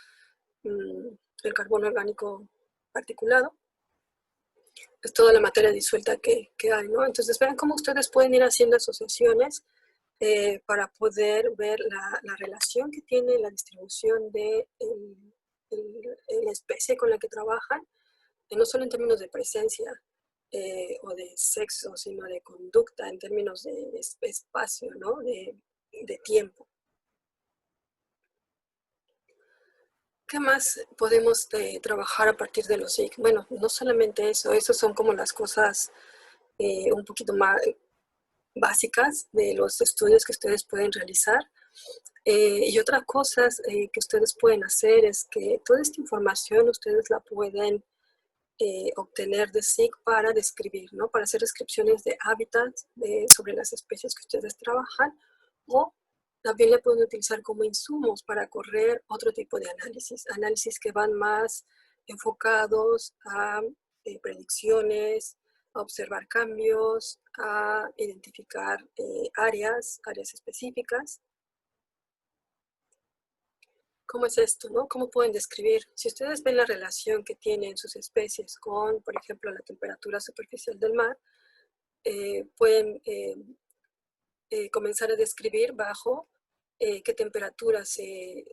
el carbono orgánico particulado. Es toda la materia disuelta que hay, ¿no? Entonces vean cómo ustedes pueden ir haciendo asociaciones para poder ver la relación que tiene la distribución de la especie con la que trabajan, no solo en términos de presencia o de sexo, sino de conducta, en términos de espacio, ¿no? De tiempo. ¿Qué más podemos trabajar a partir de los SIG? Bueno, no solamente eso, esas son como las cosas un poquito más básicas de los estudios que ustedes pueden realizar. Y otras cosas que ustedes pueden hacer es que toda esta información ustedes la pueden obtener de SIG para describir, ¿no? Para hacer descripciones de hábitats sobre las especies que ustedes trabajan, o también la pueden utilizar como insumos para correr otro tipo de análisis que van más enfocados a predicciones, a observar cambios, a identificar áreas específicas. ¿Cómo es esto, no? ¿Cómo pueden describir? Si ustedes ven la relación que tienen sus especies con, por ejemplo, la temperatura superficial del mar, pueden comenzar a describir bajo qué temperatura se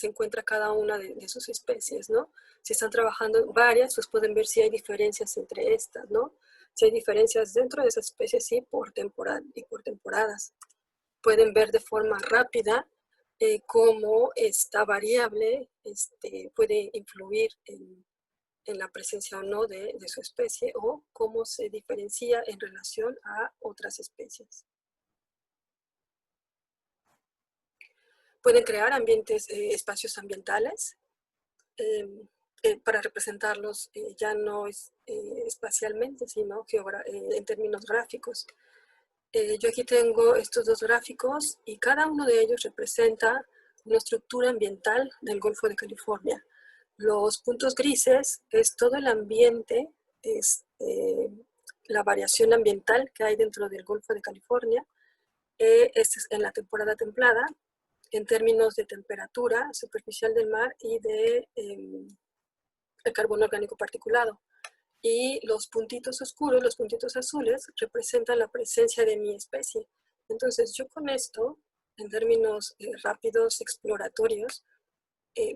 encuentra cada una de sus especies, ¿no? Si están trabajando varias, pues pueden ver si hay diferencias entre estas, ¿no? Si hay diferencias dentro de esas especies, sí, por temporada y por temporadas. Pueden ver de forma rápida cómo esta variable puede influir en la presencia o no de su especie, o cómo se diferencia en relación a otras especies. Pueden crear espacios ambientales para representarlos ya no espacialmente, sino en términos gráficos. Yo aquí tengo estos dos gráficos y cada uno de ellos representa una estructura ambiental del Golfo de California. Los puntos grises es todo el ambiente, la variación ambiental que hay dentro del Golfo de California. Este es en la temporada templada, en términos de temperatura superficial del mar y de el carbono orgánico particulado. Y los puntitos oscuros, los puntitos azules, representan la presencia de mi especie. Entonces yo con esto, en términos rápidos, exploratorios,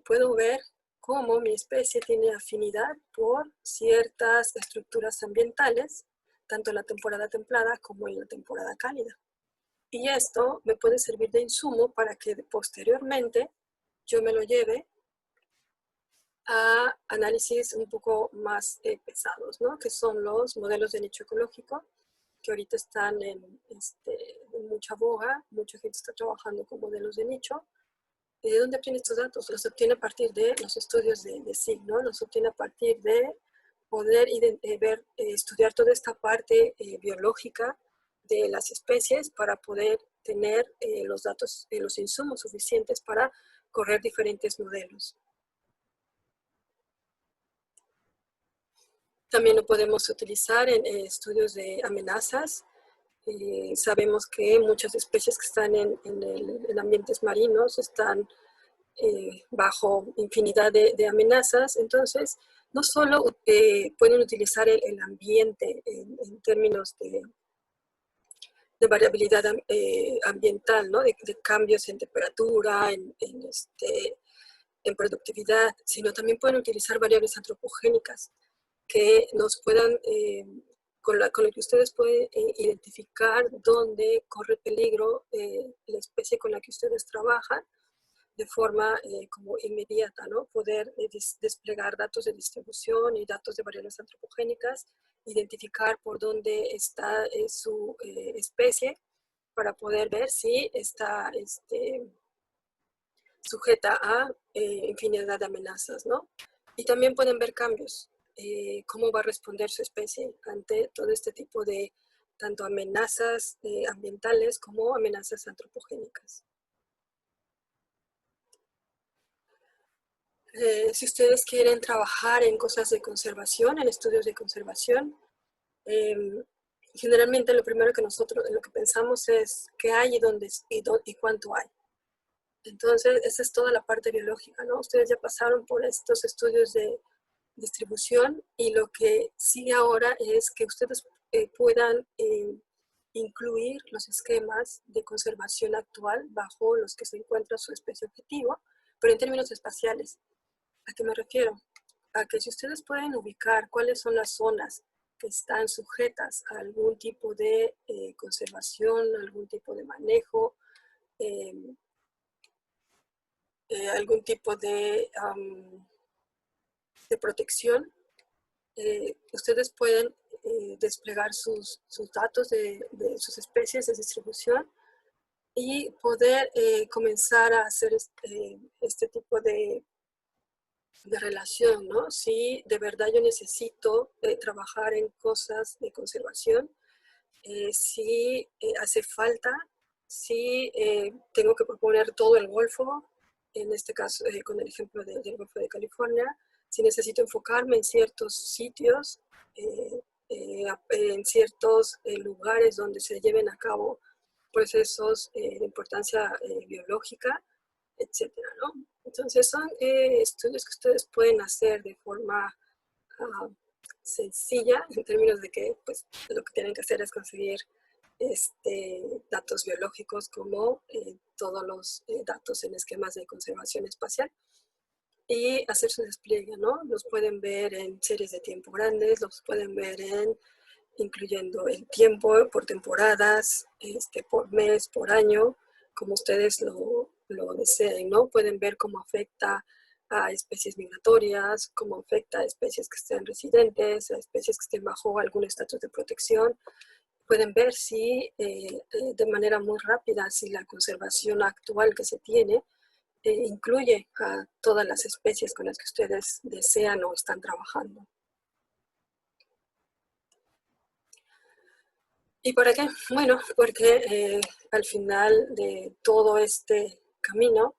puedo ver cómo mi especie tiene afinidad por ciertas estructuras ambientales, tanto en la temporada templada como en la temporada cálida. Y esto me puede servir de insumo para que posteriormente yo me lo lleve a análisis un poco más pesados, ¿no? Que son los modelos de nicho ecológico, que ahorita están en mucha boga, mucha gente está trabajando con modelos de nicho. ¿Y de dónde obtiene estos datos? Los obtiene a partir de los estudios de SIG, ¿no? Los obtiene a partir de poder estudiar toda esta parte biológica de las especies para poder tener los datos, los insumos suficientes para correr diferentes modelos. También lo podemos utilizar en estudios de amenazas. Sabemos que muchas especies que están en ambientes marinos están bajo infinidad de amenazas. Entonces, no solo pueden utilizar el ambiente en términos de variabilidad ambiental, ¿no? de cambios en temperatura, en productividad, sino también pueden utilizar variables antropogénicas que nos puedan, con lo que ustedes pueden identificar dónde corre peligro la especie con la que ustedes trabajan de forma como inmediata, ¿no? Poder desplegar datos de distribución y datos de variables antropogénicas, identificar por dónde está su especie para poder ver si está sujeta a infinidad de amenazas, ¿no? Y también pueden ver cambios, cómo va a responder su especie ante todo este tipo de tanto amenazas ambientales como amenazas antropogénicas. Si ustedes quieren trabajar en cosas de conservación, en estudios de conservación, generalmente lo primero que nosotros lo que pensamos es qué hay y cuánto hay. Entonces, esa es toda la parte biológica, ¿no? Ustedes ya pasaron por estos estudios de distribución y lo que sigue ahora es que ustedes puedan incluir los esquemas de conservación actual bajo los que se encuentra su especie objetivo, pero en términos espaciales. ¿A qué me refiero? A que si ustedes pueden ubicar cuáles son las zonas que están sujetas a algún tipo de conservación, algún tipo de manejo, algún tipo de protección, ustedes pueden desplegar sus datos de sus especies de distribución y poder comenzar a hacer este tipo de relación, ¿no? Si de verdad yo necesito trabajar en cosas de conservación, si hace falta, si tengo que proponer todo el Golfo, en este caso con el ejemplo del Golfo de California, si necesito enfocarme en ciertos sitios, en ciertos lugares donde se lleven a cabo procesos de importancia biológica, etcétera, ¿no? Entonces son estudios que ustedes pueden hacer de forma sencilla, en términos de que pues, lo que tienen que hacer es conseguir datos biológicos como todos los datos en esquemas de conservación espacial y hacer su despliegue, ¿no? Los pueden ver en series de tiempo grandes, los pueden ver incluyendo el tiempo por temporadas, por mes, por año, como ustedes lo deseen, ¿no? Pueden ver cómo afecta a especies migratorias, cómo afecta a especies que estén residentes, a especies que estén bajo algún estatus de protección. Pueden ver si de manera muy rápida, si la conservación actual que se tiene incluye a todas las especies con las que ustedes desean o están trabajando. ¿Y para qué? Bueno, porque al final de todo este camino,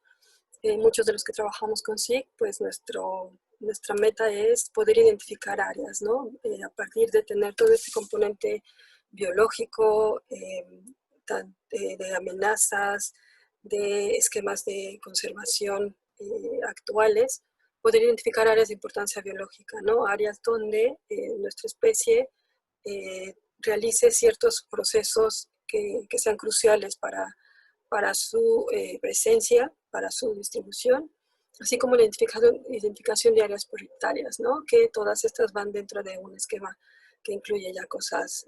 muchos de los que trabajamos con SIG, pues nuestra meta es poder identificar áreas, ¿no? A partir de tener todo este componente biológico, de amenazas, de esquemas de conservación actuales, poder identificar áreas de importancia biológica, ¿no? Áreas donde nuestra especie realice ciertos procesos que sean cruciales para su presencia, para su distribución, así como la identificación de áreas prioritarias, ¿no? Que todas estas van dentro de un esquema que incluye ya cosas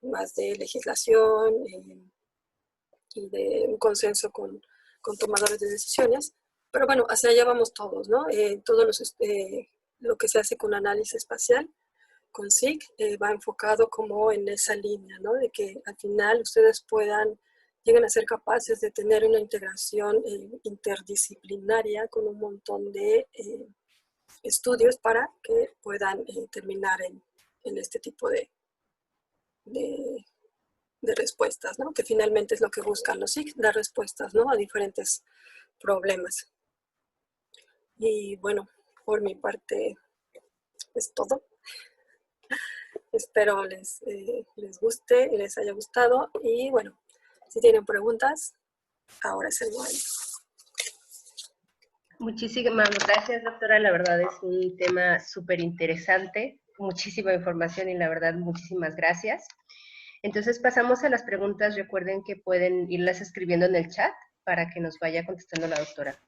más de legislación y de un consenso con tomadores de decisiones. Pero bueno, hacia allá vamos todos, ¿no? Lo que se hace con análisis espacial, con SIG, va enfocado como en esa línea, ¿no? De que al final ustedes lleguen a ser capaces de tener una integración interdisciplinaria con un montón de estudios para que puedan terminar en este tipo de respuestas, ¿no? Que finalmente es lo que buscan los SIG, dar respuestas, ¿no? A diferentes problemas. Y bueno, por mi parte es todo. Espero les guste y les haya gustado. Y bueno, si tienen preguntas, ahora es el momento. Muchísimas gracias, doctora. La verdad es un tema súper interesante, muchísima información y la verdad muchísimas gracias. Entonces pasamos a las preguntas. Recuerden que pueden irlas escribiendo en el chat para que nos vaya contestando la doctora.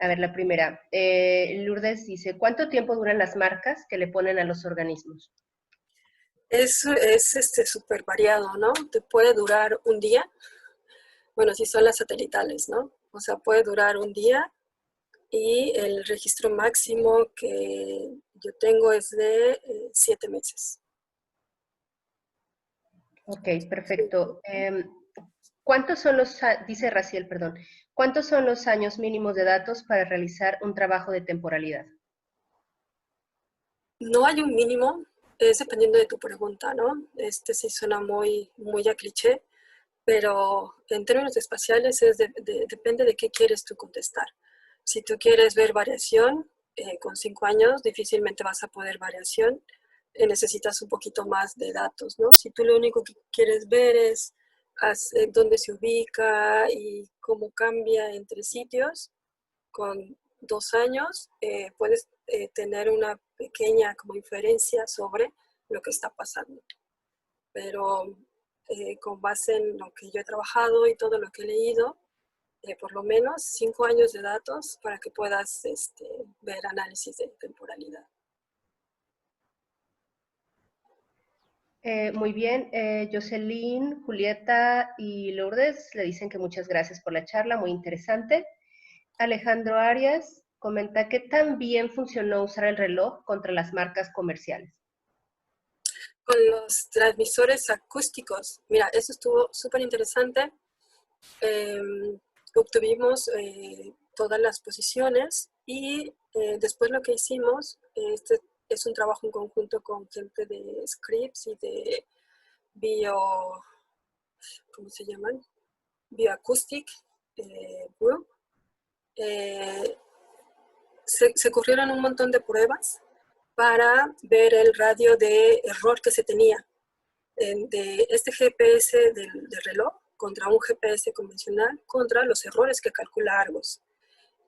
A ver, la primera. Lourdes dice, ¿cuánto tiempo duran las marcas que le ponen a los organismos? Es súper variado, ¿no? Te puede durar un día. Bueno, si son las satelitales, ¿no? O sea, puede durar un día y el registro máximo que yo tengo es de 7 meses. Ok, perfecto. ¿Cuántos son dice Raciel, perdón, cuántos son los años mínimos de datos para realizar un trabajo de temporalidad? No hay un mínimo, es dependiendo de tu pregunta, ¿no? Sí suena muy, muy a cliché, pero en términos espaciales depende de qué quieres tú contestar. Si tú quieres ver variación, con 5 años difícilmente vas a poder variación, necesitas un poquito más de datos, ¿no? Si tú lo único que quieres ver es dónde se ubica y cómo cambia entre sitios, con 2 años puedes tener una pequeña como inferencia sobre lo que está pasando. Pero con base en lo que yo he trabajado y todo lo que he leído, por lo menos 5 años de datos para que puedas ver análisis de temporalidad. Muy bien, Jocelyn, Julieta y Lourdes le dicen que muchas gracias por la charla, muy interesante. Alejandro Arias comenta que tan bien funcionó usar el reloj contra las marcas comerciales. Con los transmisores acústicos, mira, eso estuvo súper interesante. Obtuvimos todas las posiciones y después lo que hicimos, es un trabajo en conjunto con gente de Scripps y de ¿cómo se llaman? Bioacoustic Group. Se corrieron un montón de pruebas para ver el radio de error que se tenía de este GPS del reloj contra un GPS convencional, contra los errores que calcula Argos.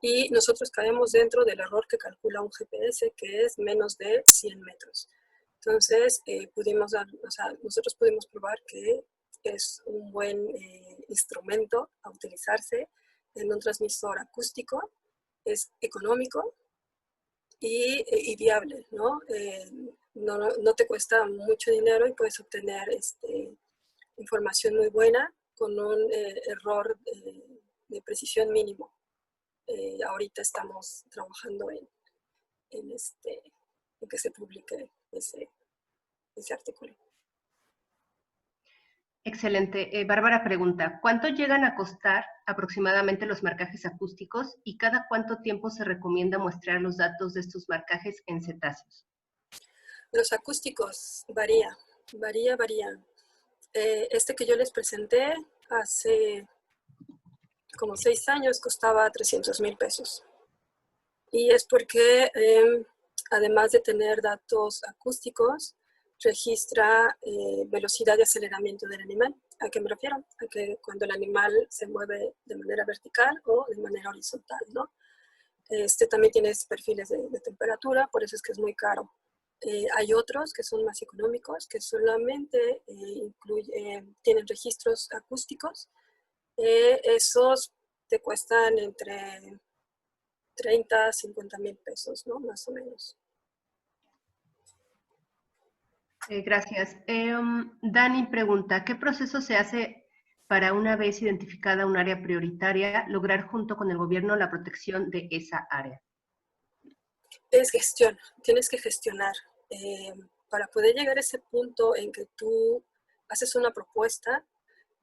Y nosotros caemos dentro del error que calcula un GPS, que es menos de 100 metros. Entonces, nosotros pudimos probar que es un buen instrumento a utilizarse en un transmisor acústico, es económico y viable, ¿no? No te cuesta mucho dinero y puedes obtener información muy buena con un error de precisión mínimo. Ahorita estamos trabajando en que se publique ese artículo. Excelente. Bárbara pregunta, ¿cuánto llegan a costar aproximadamente los marcajes acústicos y cada cuánto tiempo se recomienda muestrear los datos de estos marcajes en cetáceos? Los acústicos varían. Este que yo les presenté hace como 6 años costaba 300,000 pesos. Y es porque además de tener datos acústicos, registra velocidad de aceleramiento del animal. ¿A qué me refiero? A que cuando el animal se mueve de manera vertical o de manera horizontal, ¿no? También tiene perfiles de temperatura, por eso es que es muy caro. Hay otros que son más económicos, que solamente tienen registros acústicos. Esos te cuestan entre 30 a 50,000 pesos, ¿no? Más o menos. Gracias. Dani pregunta, ¿qué proceso se hace para, una vez identificada un área prioritaria, lograr junto con el gobierno la protección de esa área? Es gestión, tienes que gestionar. Para poder llegar a ese punto en que tú haces una propuesta,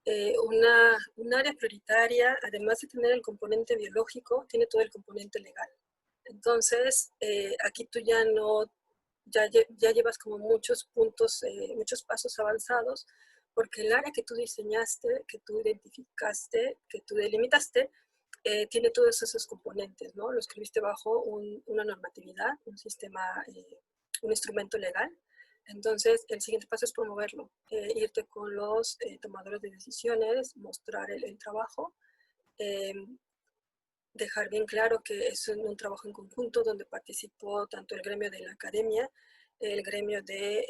un área prioritaria, además de tener el componente biológico, tiene todo el componente legal. Entonces, aquí tú ya llevas como muchos puntos, muchos pasos avanzados, porque el área que tú diseñaste, que tú identificaste, que tú delimitaste, tiene todos esos componentes, ¿no? Lo escribiste bajo una normatividad, un sistema, un instrumento legal. Entonces, el siguiente paso es promoverlo, irte con los tomadores de decisiones, mostrar el trabajo, dejar bien claro que es un trabajo en conjunto donde participó tanto el gremio de la academia, el gremio de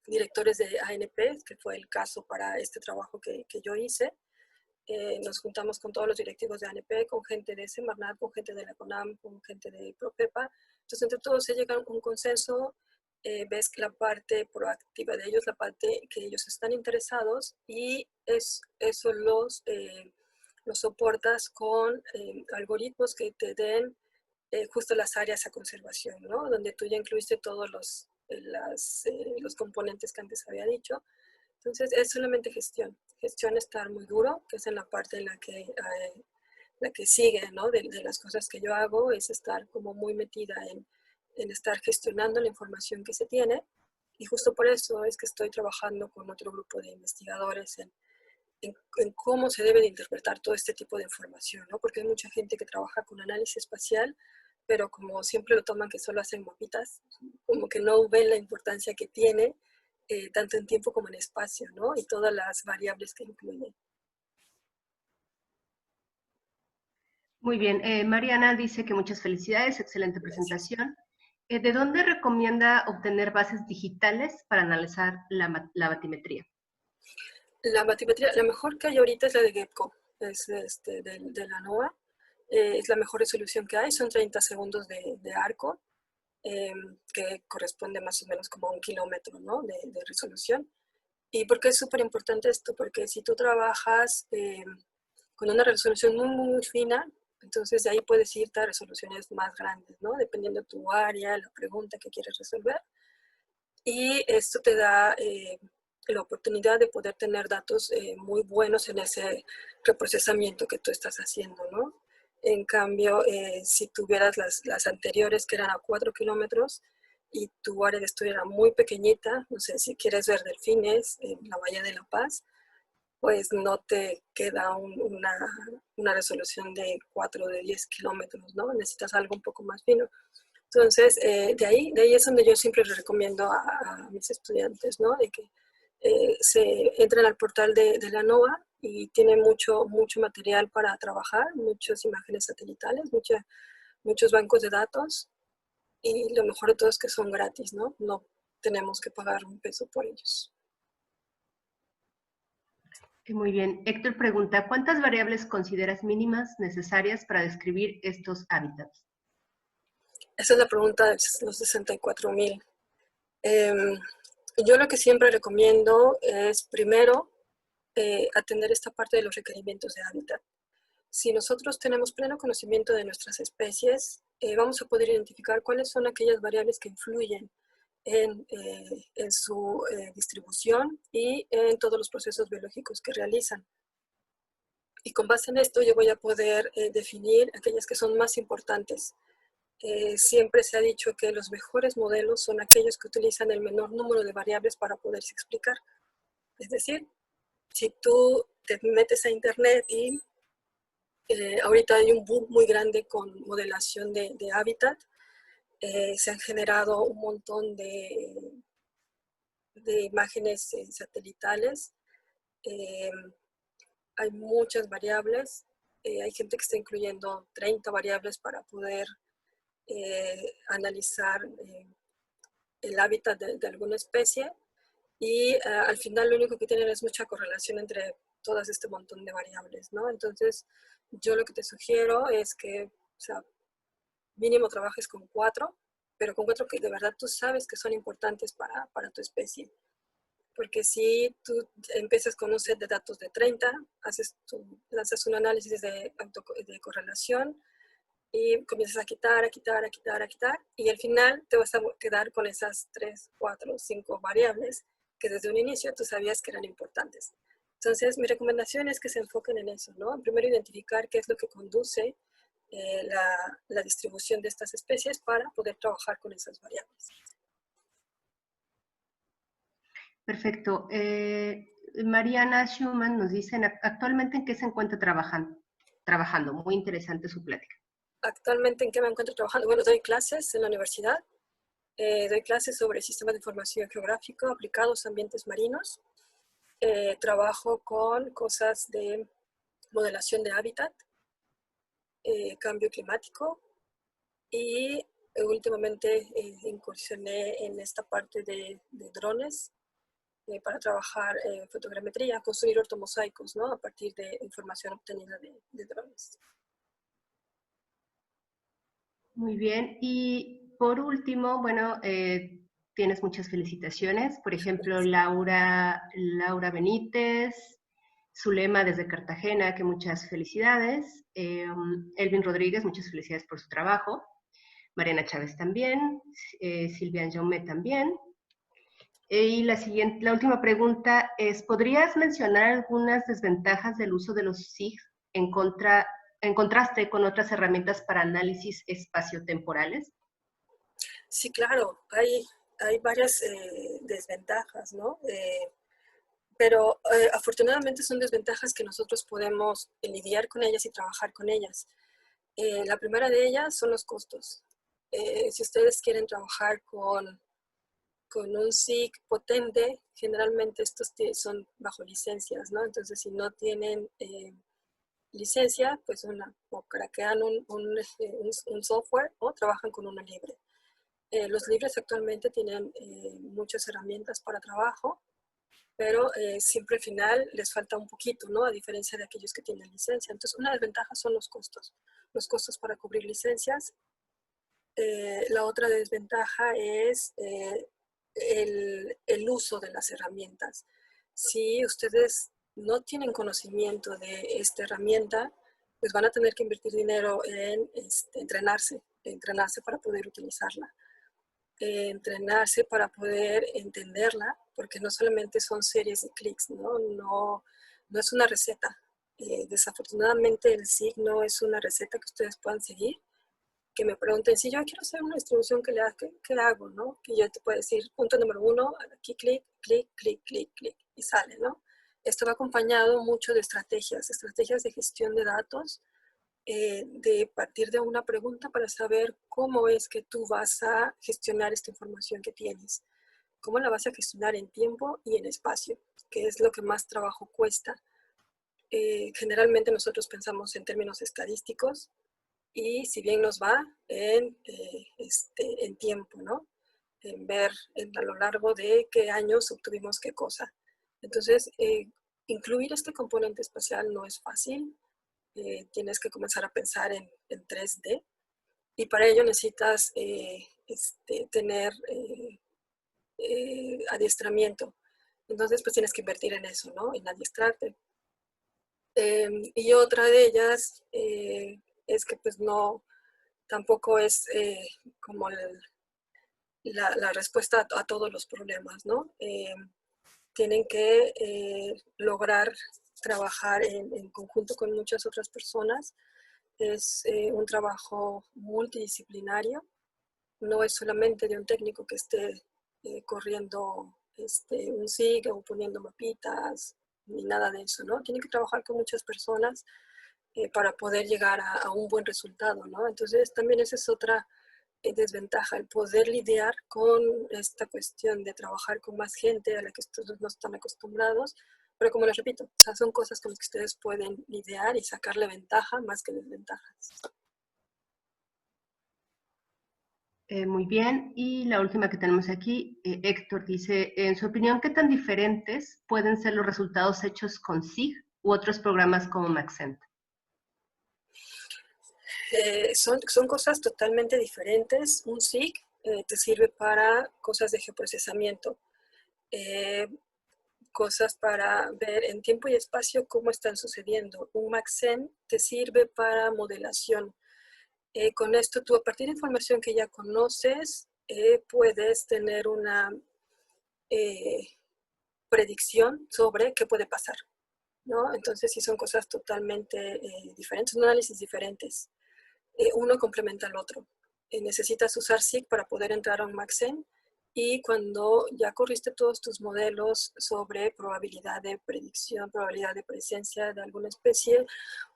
directores de ANP, que fue el caso para este trabajo que yo hice. Nos juntamos con todos los directivos de ANP, con gente de Semarnat, con gente de la CONAM, con gente de PROPEPA. Entonces, entre todos se llega a un consenso, ves la parte proactiva de ellos, la parte que ellos están interesados, y eso los soportas con algoritmos que te den justo las áreas a conservación, ¿no? Donde tú ya incluiste todos los componentes que antes había dicho. Entonces es solamente gestión. Gestión estar muy duro, que es en la parte en la que sigue, ¿no? De las cosas que yo hago, es estar como muy metida en estar gestionando la información que se tiene. Y justo por eso es que estoy trabajando con otro grupo de investigadores en cómo se debe de interpretar todo este tipo de información, ¿no? Porque hay mucha gente que trabaja con análisis espacial, pero como siempre lo toman que solo hacen mapitas, como que no ven la importancia que tiene, tanto en tiempo como en espacio, ¿no? Y todas las variables que incluye. Muy bien. Mariana dice que muchas felicidades, excelente presentación. ¿De dónde recomienda obtener bases digitales para analizar la batimetría? La batimetría, la mejor que hay ahorita es la de GEPCO, es de la NOAA. Es la mejor resolución que hay, son 30 segundos de arco, que corresponde más o menos como a 1 kilómetro, ¿no? de resolución. ¿Y por qué es súper importante esto? Porque si tú trabajas con una resolución muy, muy, muy fina, entonces de ahí puedes irte a resoluciones más grandes, ¿no? Dependiendo de tu área, la pregunta que quieres resolver. Y esto te da la oportunidad de poder tener datos muy buenos en ese reprocesamiento que tú estás haciendo, ¿no? En cambio, si tuvieras las anteriores que eran a 4 kilómetros y tu área de estudio era muy pequeñita, no sé, si quieres ver delfines en la Bahía de La Paz, pues no te queda una resolución de 4 o de 10 kilómetros, ¿no? Necesitas algo un poco más fino. Entonces, de ahí es donde yo siempre les recomiendo a mis estudiantes, ¿no? De que se entren al portal de la NOAA y tiene mucho material para trabajar, muchas imágenes satelitales, muchos bancos de datos, y lo mejor de todo es que son gratis, ¿no? No tenemos que pagar un peso por ellos. Muy bien. Héctor pregunta, ¿cuántas variables consideras mínimas necesarias para describir estos hábitats? Esa es la pregunta de los 64,000. Yo lo que siempre recomiendo es primero atender esta parte de los requerimientos de hábitat. Si nosotros tenemos pleno conocimiento de nuestras especies, vamos a poder identificar cuáles son aquellas variables que influyen en su distribución y en todos los procesos biológicos que realizan. Y con base en esto yo voy a poder definir aquellas que son más importantes. Siempre se ha dicho que los mejores modelos son aquellos que utilizan el menor número de variables para poderse explicar. Es decir, si tú te metes a internet y ahorita hay un boom muy grande con modelación de hábitat, se han generado un montón de imágenes satelitales, hay muchas variables, hay gente que está incluyendo 30 variables para poder analizar el hábitat de alguna especie y al final lo único que tienen es mucha correlación entre todas este montón de variables, ¿no? Entonces, yo lo que te sugiero es que, o sea, mínimo trabajes con 4, pero con 4 que de verdad tú sabes que son importantes para tu especie. Porque si tú empiezas con un set de datos de 30, lanzas un análisis de correlación y comienzas a quitar, y al final te vas a quedar con esas 3, 4, 5 variables que desde un inicio tú sabías que eran importantes. Entonces, mi recomendación es que se enfoquen en eso, ¿no? Primero, identificar qué es lo que conduce la distribución de estas especies para poder trabajar con esas variables. Perfecto. Mariana Schumann nos dice, ¿actualmente en qué se encuentra trabajando? Muy interesante su plática. Actualmente, ¿en qué me encuentro trabajando? Bueno, doy clases en la universidad. Doy clases sobre sistemas de información geográfico aplicados a ambientes marinos. Trabajo con cosas de modelación de hábitat, cambio climático y últimamente incursioné en esta parte de drones para trabajar fotogrametría, construir ortomosaicos, ¿no? A partir de información obtenida de drones. Muy bien. Y por último, bueno, tienes muchas felicitaciones. Por ejemplo, Laura Benítez, Zulema desde Cartagena, que muchas felicidades. Elvin Rodríguez, muchas felicidades por su trabajo. Mariana Chávez también. Silvia Jaume también. Y la última pregunta es, ¿podrías mencionar algunas desventajas del uso de los SIG en contraste con otras herramientas para análisis espaciotemporales? Sí, claro, hay varias desventajas, ¿no? Pero afortunadamente son desventajas que nosotros podemos lidiar con ellas y trabajar con ellas. La primera de ellas son los costos. Si ustedes quieren trabajar con un SIG potente, generalmente estos son bajo licencias, ¿no? Entonces, si no tienen licencia, pues o craquean un software o trabajan con uno libre. Los libres actualmente tienen muchas herramientas para trabajo, pero siempre al final les falta un poquito, ¿no? A diferencia de aquellos que tienen licencia. Entonces, una desventaja son los costos para cubrir licencias. La otra desventaja es el uso de las herramientas. Si ustedes no tienen conocimiento de esta herramienta, pues van a tener que invertir dinero en entrenarse para poder utilizarla, entrenarse para poder entenderla, porque no solamente son series de clics, no es una receta. Desafortunadamente el SIG no es una receta que ustedes puedan seguir, que me pregunten si yo quiero hacer una distribución, ¿qué hago? ¿No? Que yo te puedo decir, punto número 1, aquí clic, clic, clic, clic, clic, y sale, ¿no? Esto va acompañado mucho de estrategias de gestión de datos, de partir de una pregunta para saber cómo es que tú vas a gestionar esta información que tienes, cómo la vas a gestionar en tiempo y en espacio, que es lo que más trabajo cuesta. Generalmente nosotros pensamos en términos estadísticos, y si bien nos va en tiempo, ¿no? En ver a lo largo de qué años obtuvimos qué cosa. Entonces, incluir este componente espacial no es fácil. Tienes que comenzar a pensar en 3D y para ello necesitas tener adiestramiento. Entonces, pues tienes que invertir en eso, ¿no? En adiestrarte. Y otra de ellas es que pues no, tampoco es como la respuesta a todos los problemas, ¿no? Tienen que lograr trabajar en conjunto con muchas otras personas. Es un trabajo multidisciplinario, no es solamente de un técnico que esté corriendo un SIG o poniendo mapitas, ni nada de eso, ¿no? Tienen que trabajar con muchas personas para poder llegar a un buen resultado, ¿no? Entonces también esa es otra desventaja, el poder lidiar con esta cuestión de trabajar con más gente a la que ustedes no están acostumbrados, pero como les repito, o sea, son cosas con las que ustedes pueden lidiar y sacarle ventaja más que desventajas. Muy bien, y la última que tenemos aquí, Héctor dice, en su opinión, ¿qué tan diferentes pueden ser los resultados hechos con SIG u otros programas como Maxent? Son cosas totalmente diferentes. Un SIG te sirve para cosas de geoprocesamiento, cosas para ver en tiempo y espacio cómo están sucediendo. Un Maxent te sirve para modelación. Con esto tú, a partir de información que ya conoces, puedes tener una predicción sobre qué puede pasar, ¿no? Entonces sí son cosas totalmente diferentes, son análisis diferentes. Uno complementa al otro. Necesitas usar SIG para poder entrar a un Maxent y cuando ya corriste todos tus modelos sobre probabilidad de predicción, probabilidad de presencia de alguna especie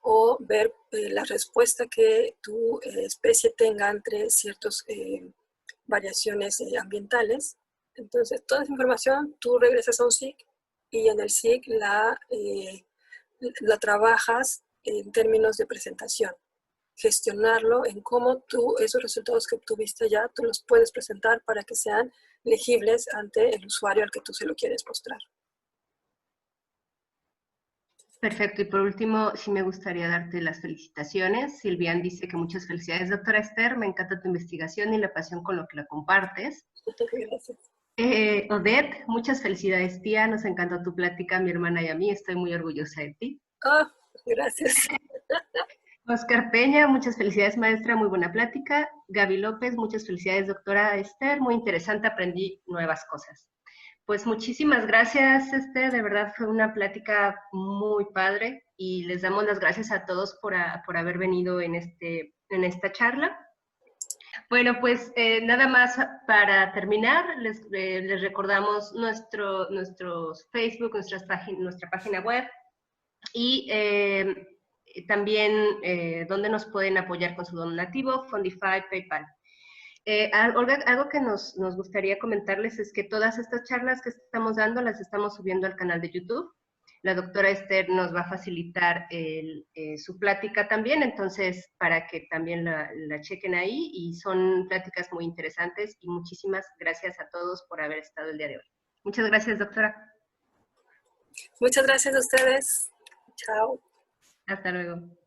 o ver la respuesta que tu especie tenga entre ciertas variaciones ambientales. Entonces, toda esa información tú regresas a un SIG y en el SIG la trabajas en términos de presentación. Gestionarlo en cómo tú, esos resultados que obtuviste ya, tú los puedes presentar para que sean legibles ante el usuario al que tú se lo quieres mostrar. Perfecto, y por último, sí me gustaría darte las felicitaciones. Silvian dice que muchas felicidades, doctora Esther, me encanta tu investigación y la pasión con lo que la compartes. Gracias. Odette, muchas felicidades, tía, nos encantó tu plática, a mi hermana y a mí, estoy muy orgullosa de ti. Gracias. Oscar Peña, muchas felicidades, maestra, muy buena plática. Gaby López, muchas felicidades, doctora Esther, muy interesante, aprendí nuevas cosas. Pues muchísimas gracias, Esther, de verdad fue una plática muy padre y les damos las gracias a todos por haber venido en esta charla. Bueno, pues nada más para terminar, les recordamos nuestros Facebook, nuestra página web y también donde nos pueden apoyar con su donativo, Fundify, PayPal. Algo que nos gustaría comentarles es que todas estas charlas que estamos dando las estamos subiendo al canal de YouTube. La doctora Esther nos va a facilitar su plática también, entonces para que también la chequen ahí y son pláticas muy interesantes y muchísimas gracias a todos por haber estado el día de hoy. Muchas gracias, doctora. Muchas gracias a ustedes. Chao. Hasta luego.